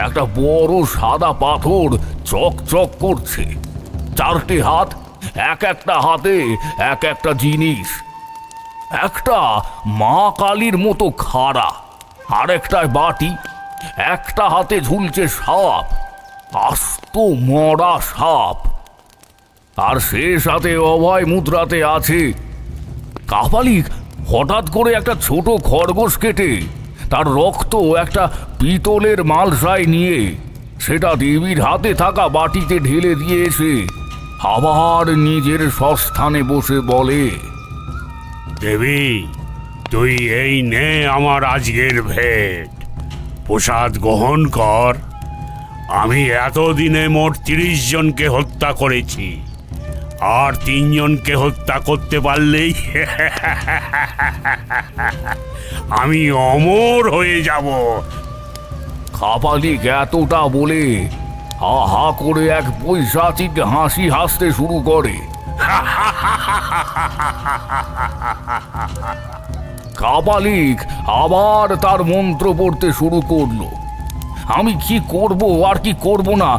[SPEAKER 6] একটা বড় সাদা পাথর চকচক করছে। 4টে হাত, এক একটা হাতে এক একটা জিনিস। একটা মা কালীর মতো খাড়া, আর একটায় বাটি, একটা হাতে ঝুলছে সাপ, আস্ত মরা সাপ, আর সে সাথে অভয় মুদ্রাতে আছে। কাপালিক হঠাৎ করে একটা ছোট খরগোশ কেটে তার রক্ত একটা পিতলের মালসায় নিয়ে সেটা দেবীর হাতে থাকা বাটিতে ঢেলে দিয়ে এসে আবার নিজের স্বস্থানে বসে বলে,
[SPEAKER 12] দেবী, তুই এই নে আমার আজকের ভেট, প্রসাদ গ্রহণ কর। আমি এতদিনে মোট 30 জনকে হত্যা করেছি, আর 3 জনকে হত্যা করতে পারলেই আমি অমর হয়ে যাব।
[SPEAKER 6] কাপালিক এতটা বলে হা হা করে এক পৈশাচিক হাসি হাসতে শুরু করে। কাপালিক আবার তার মন্ত্র পড়তে শুরু করলো। আমি কি করব আর কি করব না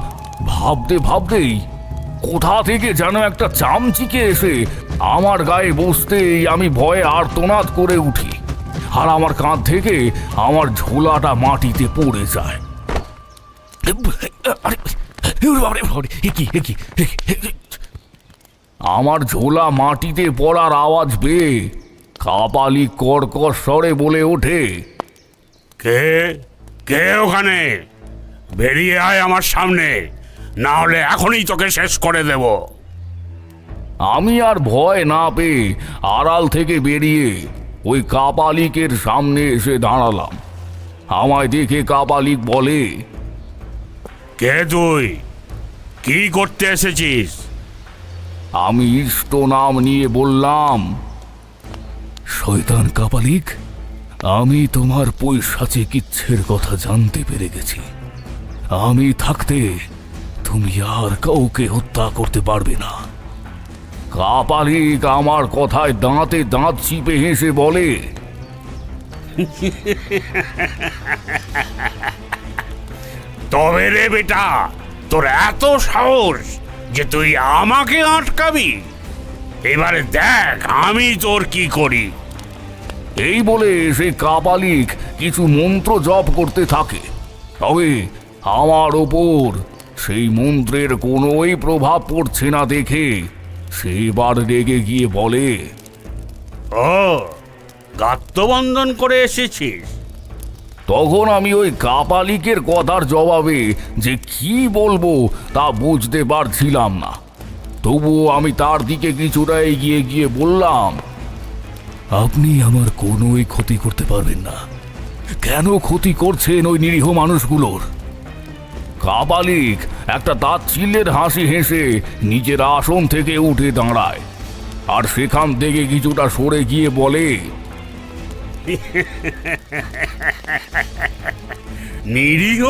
[SPEAKER 6] ভাবতে ভাবতেই কোথা থেকে যেন একটা চামচিকে এসে আমার গায়ে বসতেই আমি ভয়ে আর্তনাদ করে উঠি, আর আমার কাঁধ থেকে আমার ঝোলাটা মাটিতে পড়ে যায়। আমার ঝোলা মাটিতে পড়ার আওয়াজ পেয়ে কাপালিক কর্কশ স্বরে বলে ওঠে,
[SPEAKER 12] কে কে ওখানে? বেরিয়ে আয় আমার সামনে, না হলে এখনই তোকে শেষ করে দেব।
[SPEAKER 6] আমি আর ভয় না পেয়ে আড়াল থেকে বেরিয়ে ওই কাপালিকের সামনে এসে দাঁড়ালাম। আমায় দেখে কাপালিক বলে,
[SPEAKER 12] কে তুই? কি করতে এসেছিস?
[SPEAKER 6] আমি ইষ্ট নাম নিয়ে বললাম, শয়তান কাপালিক, আমি তোমার পৈশাচিক ইচ্ছের কথা জানতে পেরে গেছি। আমি থাকতে তুমি আর কাউকে হত্যা করতে পারবে না। কাপালিক আমার কথায় দাঁতে দাঁত চিপে হেসে বলে,
[SPEAKER 12] তবে রে বেটা, তোর এত সাহস যে তুই আমাকে আটকাবি? এবারে দেখ আমি তোর কি করি।
[SPEAKER 6] এই বলে সেই কাপালিক কিছু মন্ত্র জপ করতে থাকে। তবে আমার ওপর সেই মন্ত্রের কোনোই প্রভাব পড়ছে না দেখে সে এবার রেগে গিয়ে বলে,
[SPEAKER 12] ও গাত্রবন্ধন করে এসেছিস?
[SPEAKER 6] তখন আমি ওই কাপালিকের কথার জবাবে যে কি বলবো তা বুঝতে পারছিলাম না। তবুও আমি তার দিকে কিছুটা এগিয়ে গিয়ে বললাম,
[SPEAKER 1] আপনি আমার কোনোই ক্ষতি করতে পারবেন না।
[SPEAKER 6] কেন ক্ষতি করছেন ওই নিরীহ মানুষগুলোর? কাপালিক একটা তাচ্ছিল্যের হাসি হেসে নিজের আসন থেকে উঠে দাঁড়ায়, আর সেখান থেকে কিছুটা সরে গিয়ে বলে,
[SPEAKER 12] নিরীহ?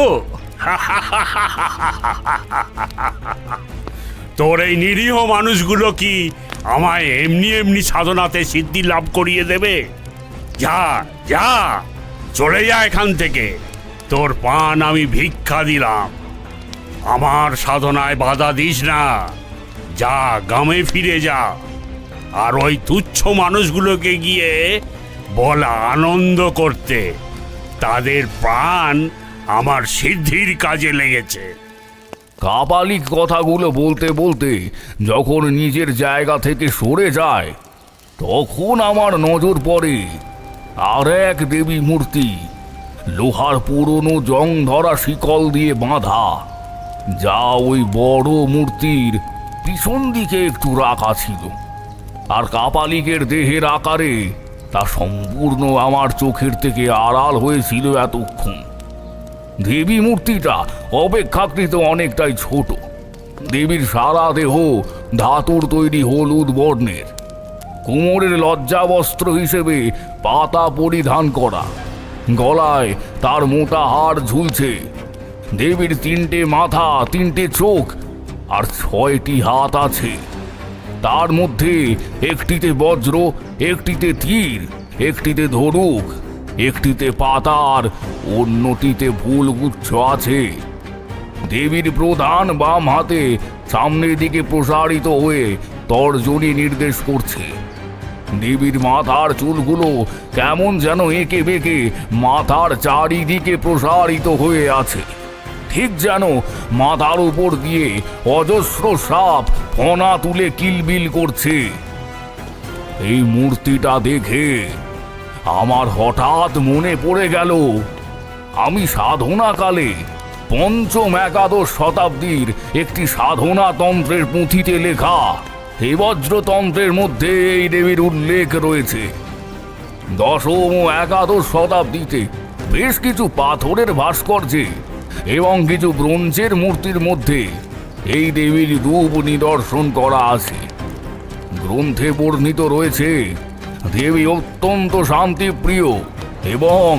[SPEAKER 12] তোর এই নিরীহ মানুষগুলো কি আমায় এমনি এমনি সাধনাতে সিদ্ধি লাভ করিয়ে দেবে? যা যা, চলে যা এখান থেকে। তোর পান আমি ভিক্ষা দিলাম। আমার সাধনায় বাধা দিস না। যা, গ্রামে ফিরে যা। আর ওই তুচ্ছ মানুষগুলোকে গিয়ে বল আনন্দ করতে তাদের প্রাণ আমার সিদ্ধির কাজে লেগেছে।
[SPEAKER 6] কাপালিক কথাগুলো বলতে বলতে যখন নিজের জায়গা থেকে সরে যায়, তখন আমার নজর পড়ে আর এক দেবী মূর্তি, লোহার পুরনো জং ধরা শিকল দিয়ে বাঁধা, যা ওই বড় মূর্তির পিছন দিকে একটু রাখা ছিল। আর কাপালিকের দেহের আকারে তা সম্পূর্ণ আমার চোখের থেকে আড়াল হয়েছিল এতক্ষণ। দেবী মূর্তিটা অপেক্ষাকৃত অনেকটাই ছোট। দেবীর সারা দেহ ধাতুর তৈরি হলুদ বর্ণের, কোমরের লজ্জাবস্ত্র হিসেবে পাতা পরিধান করা, গলায় তার মোটা হাড় ঝুলছে। দেবীর 3টে মাথা, 3টে চোখ আর 6টি হাত আছে। তার মধ্যে একটিতে বজ্র, একটিতে তীর, একটিতে ধনুক, একটিতে পাতার, অন্যটিতে ফুলগুচ্ছ আছে। দেবীর প্রধান বাম হাতে সামনের দিকে প্রসারিত হয়ে তর্জনী নির্দেশ করছে। দেবীর মাথার চুলগুলো কেমন যেন এঁকে বেঁকে মাথার চারিদিকে প্রসারিত হয়ে আছে, ঠিক যেন মাথার উপর দিয়ে অজস্র সাপ ফনা তুলে কিলবিল করছে। এই মূর্তিটা দেখে আমার হঠাৎ মনে পড়ে গেল, আমি সাধনাকালে পঞ্চম একাদশ শতাব্দীর একটি সাধনা তন্ত্রের পুঁথিতে লেখা হেবজ্রতন্ত্রের মধ্যে এই দেবীর উল্লেখ রয়েছে। দশম ও একাদশ শতাব্দীতে বেশ কিছু পাথরের ভাস্কর্যে এবং কিছু ব্রোঞ্জের মূর্তির মধ্যে এই দেবীর রূপ নিদর্শন করা আছে। গ্রন্থে বর্ণিত রয়েছে দেবী অত্যন্ত শান্তিপ্রিয় এবং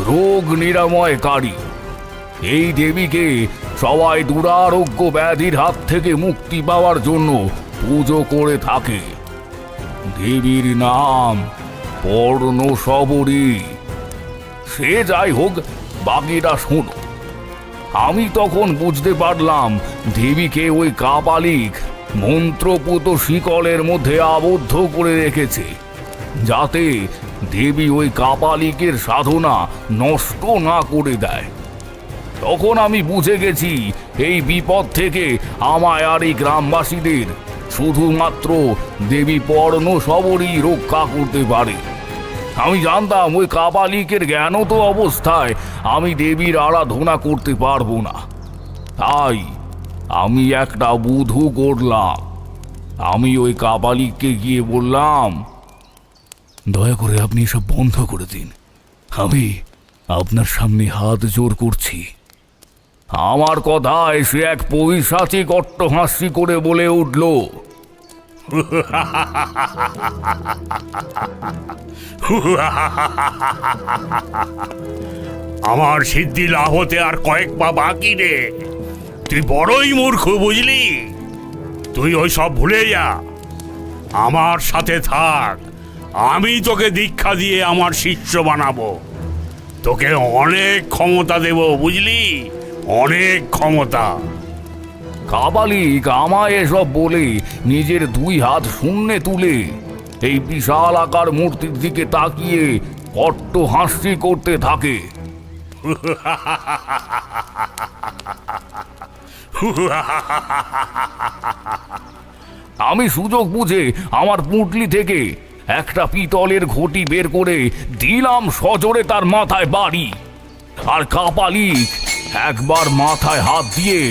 [SPEAKER 6] রোগ নিরাময়কারী। এই দেবীকে সবাই দুরারোগ্য ব্যাধির হাত থেকে মুক্তি পাওয়ার জন্য পুজো করে থাকে। দেবীর নাম পর্ণশবরী। সে যাই হোক, বাকিটা শোনো। আমি তখন বুঝতে পারলাম দেবীকে ওই কাপালিক মন্ত্রপুত শিকলের মধ্যে আবদ্ধ করে রেখেছে, যাতে দেবী ওই কাপালিকের সাধনা নষ্ট না করে দেয়। তখন আমি বুঝে গেছি এই বিপদ থেকে আমায় আর এই গ্রামবাসীদের শুধুমাত্র দেবী পর্ণশবরী রক্ষা করতে পারে। আমি জানতাম ওই কাপালিকের জ্ঞানত অবস্থায় আমি দেবীর আরাধনা করতে পারবো না। তাই আমি একটা বুধু করলাম। আমি ওই কাপালিককে গিয়ে বললাম,
[SPEAKER 1] দয়া করে আপনি এসব বন্ধ করে দিন। আমি আপনার সামনে হাত জোর করছি।
[SPEAKER 6] আমার কথায় সে এক পৈশাচিক অট্টহাস্যি করে বলে উঠল,
[SPEAKER 12] আমার সিদ্ধি লাভ হতে আর কয়েক পা বাকি রে। তুই বড়ই মূর্খ, বুঝলি? তুই ওই সব ভুলে যা, আমার সাথে থাক। আমি তোকে দীক্ষা দিয়ে আমার শিষ্য বানাবো। তোকে অনেক ক্ষমতা দেব, বুঝলি? অনেক ক্ষমতা।
[SPEAKER 6] কাপালিক আমায় এসব বলে নিজের 2 হাত শূন্যে তুলে এই বিশাল আকার মূর্তির দিকে তাকিয়ে অট্টহাস্যি করতে থাকে। আমি সুযোগ বুঝে আমার পুঁটলি থেকে একটা পিতলের ঘটি বের করে দিলাম সজোরে তার মাথায় বাড়ি। আর কাপালিক একবার মাথায় হাত দিয়ে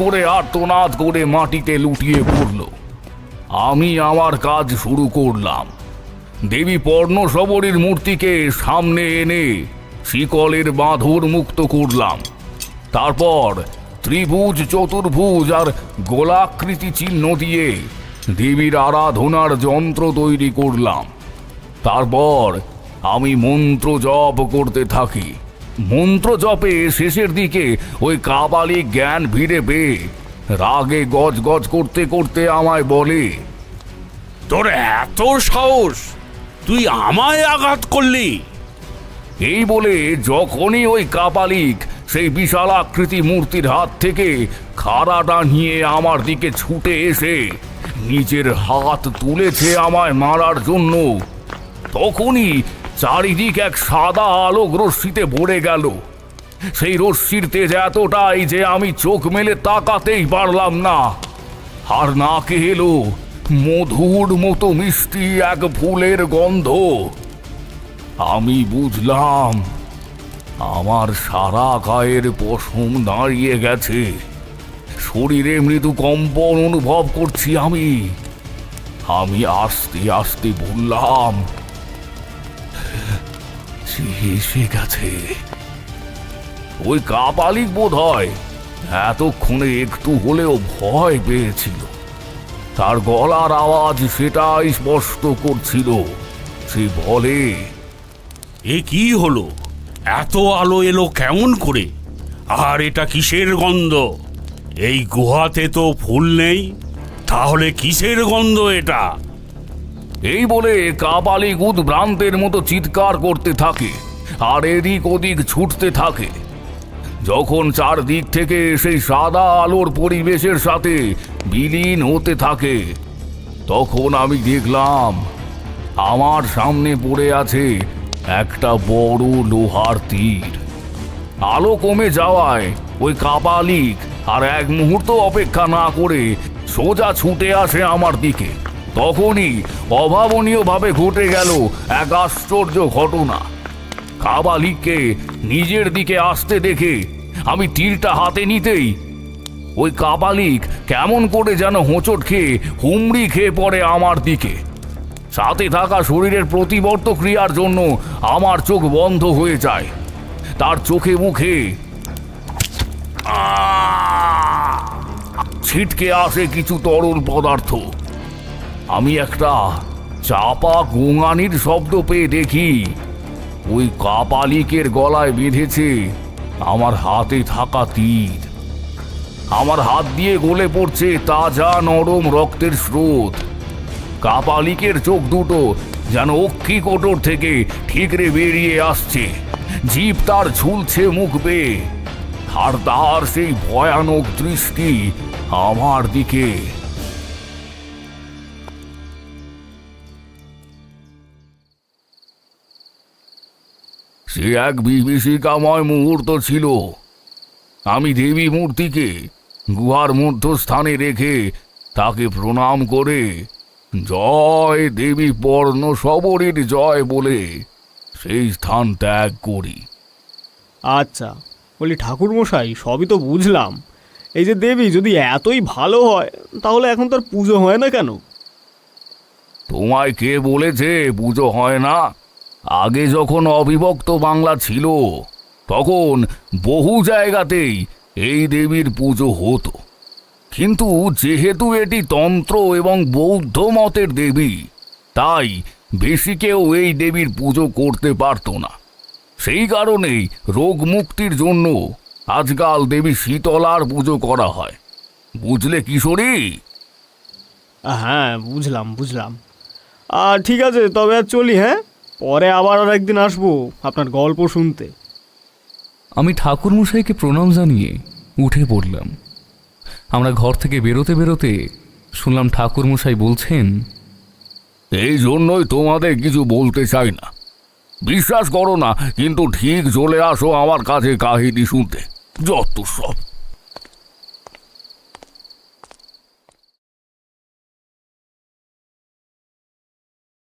[SPEAKER 6] করে আর্তনাদ করে মাটিতে লুটিয়ে পড়ল। আমি আমার কাজ শুরু করলাম। দেবী পর্ণশবরীর মূর্তিকে সামনে এনে শিকলের বাঁধর মুক্ত করলাম। তারপর ত্রিভুজ, চতুর্ভুজ আর গোলাকৃতি চিহ্ন দিয়ে দেবীর আরাধনার যন্ত্র তৈরি করলাম। তারপর আমি মন্ত্র জপ করতে থাকি। মন্ত্র জপে শেষের দিকে ওই কাপালিক জ্ঞান ফিরে পেয়ে রাগে গজ গজ করতে করতে আমায় বলে,
[SPEAKER 12] তোর এত সাহস, তুই আমায় আঘাত করলি?
[SPEAKER 6] এই বলে যখনই ওই কাপালিক সেই বিশাল আকৃতি মূর্তির হাত থেকে খাড়াটা নিয়ে আমার দিকে ছুটে এসে নিজের হাত তুলেছে আমায় মারার জন্য, তখনই চারিদিক এক সাদা আলোক রশ্মিতে ভরে গেল। সেই রশ্মির তেজ এতটাই যে আমি চোখ মেলে তাকাতেই পারলাম না। আর নাকে এলো মধুর মতো মিষ্টি এক ফুলের গন্ধ। আমি বুঝলাম আমার সারা গায়ের পশম দাঁড়িয়ে গেছে, শরীরে মৃদু কম্পন অনুভব করছি। আমি আস্তে আস্তে বললাম, সে এসে গেছে। ওই কাপালিক বোধ হয় এতক্ষণে একটু হলেও ভয় পেয়েছিল। তার গলার আওয়াজ সেটাই স্পষ্ট করছিল। সে বলে,
[SPEAKER 12] এ কি হলো? এত আলো এলো কেমন করে? আর এটা কিসের গন্ধ? এই গুহাতে তো ফুল নেই, তাহলে কিসের গন্ধ এটা?
[SPEAKER 6] এই বলে কাপালিক উদ্ভ্রান্তের মতো চিৎকার করতে থাকে আর এদিক ওদিক ছুটতে থাকে। যখন চারদিক থেকে সেই সাদা আলোর পরিবেশের সাথে বিলীন হতে থাকে, তখন আমি দেখলাম আমার সামনে পড়ে আছে একটা বড় লোহার তীর। আলো কমে যাওয়ায় ওই কাপালিক আর এক মুহূর্ত অপেক্ষা না করে সোজা ছুটে আসে আমার দিকে। তখনই অভাবনীয়ভাবে ঘটে গেল এক আশ্চর্য ঘটনা। কাপালিককে নিজের দিকে আসতে দেখে আমি তীরটা হাতে নিতেই ওই কাপালিক কেমন করে যেন হোঁচট খেয়ে হুমড়ি খেয়ে পড়ে আমার দিকে। সাথে থাকা শরীরের প্রতিবর্ত ক্রিয়ার জন্য আমার চোখ বন্ধ হয়ে যায়। তার চোখে মুখে ছিটকে আসে কিছু তরল পদার্থ। আমি একটা চাপা গোঙানির শব্দ পেয়ে দেখি ওই কাপালিকের গলায় বেঁধেছে আমার হাতে থাকা তীর। আমার হাত দিয়ে গলে পড়ছে তাজা নরম রক্তের স্রোত। কাপালিকের চোখ দুটো যেন অক্ষি কোটর থেকে ঠিকরে বেরিয়ে আসছে। জিভ তার ঝুলছে মুখ বেয়ে, আর তার সেই ভয়ানক দৃষ্টি আমার দিকে। সে এক বিভীষিকাময় মুহূর্ত ছিল। আমি দেবী মূর্তিকে গুহার মধ্যস্থানে রেখে তাকে প্রণাম করে জয় দেবী পর্ণশবরীর জয় বলে সেই স্থান ত্যাগ করি।
[SPEAKER 2] আচ্ছা, বলি ঠাকুরমশাই, সবই তো বুঝলাম। এই যে দেবী যদি এতই ভালো হয়, তাহলে এখন তার পুজো হয় না কেন?
[SPEAKER 6] তোমায় কে বলেছে পুজো হয় না? আগে যখন অবিভক্ত বাংলা ছিল, তখন বহু জায়গাতেই এই দেবীর পুজো হতো। কিন্তু যেহেতু এটি তন্ত্র এবং বৌদ্ধ মতের দেবী, তাই বেশি কেউ এই দেবীর পুজো করতে পারত না। সেই কারণেই রোগ মুক্তির জন্য আজকাল দেবী শীতলার পুজো করা হয়। বুঝলে কিশোরী?
[SPEAKER 2] হ্যাঁ, বুঝলাম। আর ঠিক আছে, তবে আর চলি। হ্যাঁ, পরে আবার আর একদিন আসবো আপনার গল্প শুনতে।
[SPEAKER 1] আমি ঠাকুরমশাইকে প্রণাম জানিয়ে উঠে পড়লাম। আমরা ঘর থেকে বেরোতে বেরোতে শুনলাম ঠাকুরমশাই বলছেন,
[SPEAKER 6] এই জন্যই তোমাদের কিছু বলতে চাই না। বিশ্বাস করো না, কিন্তু ঠিক চলে আসো আমার কাছে কাহিনী শুনতে। যত সব।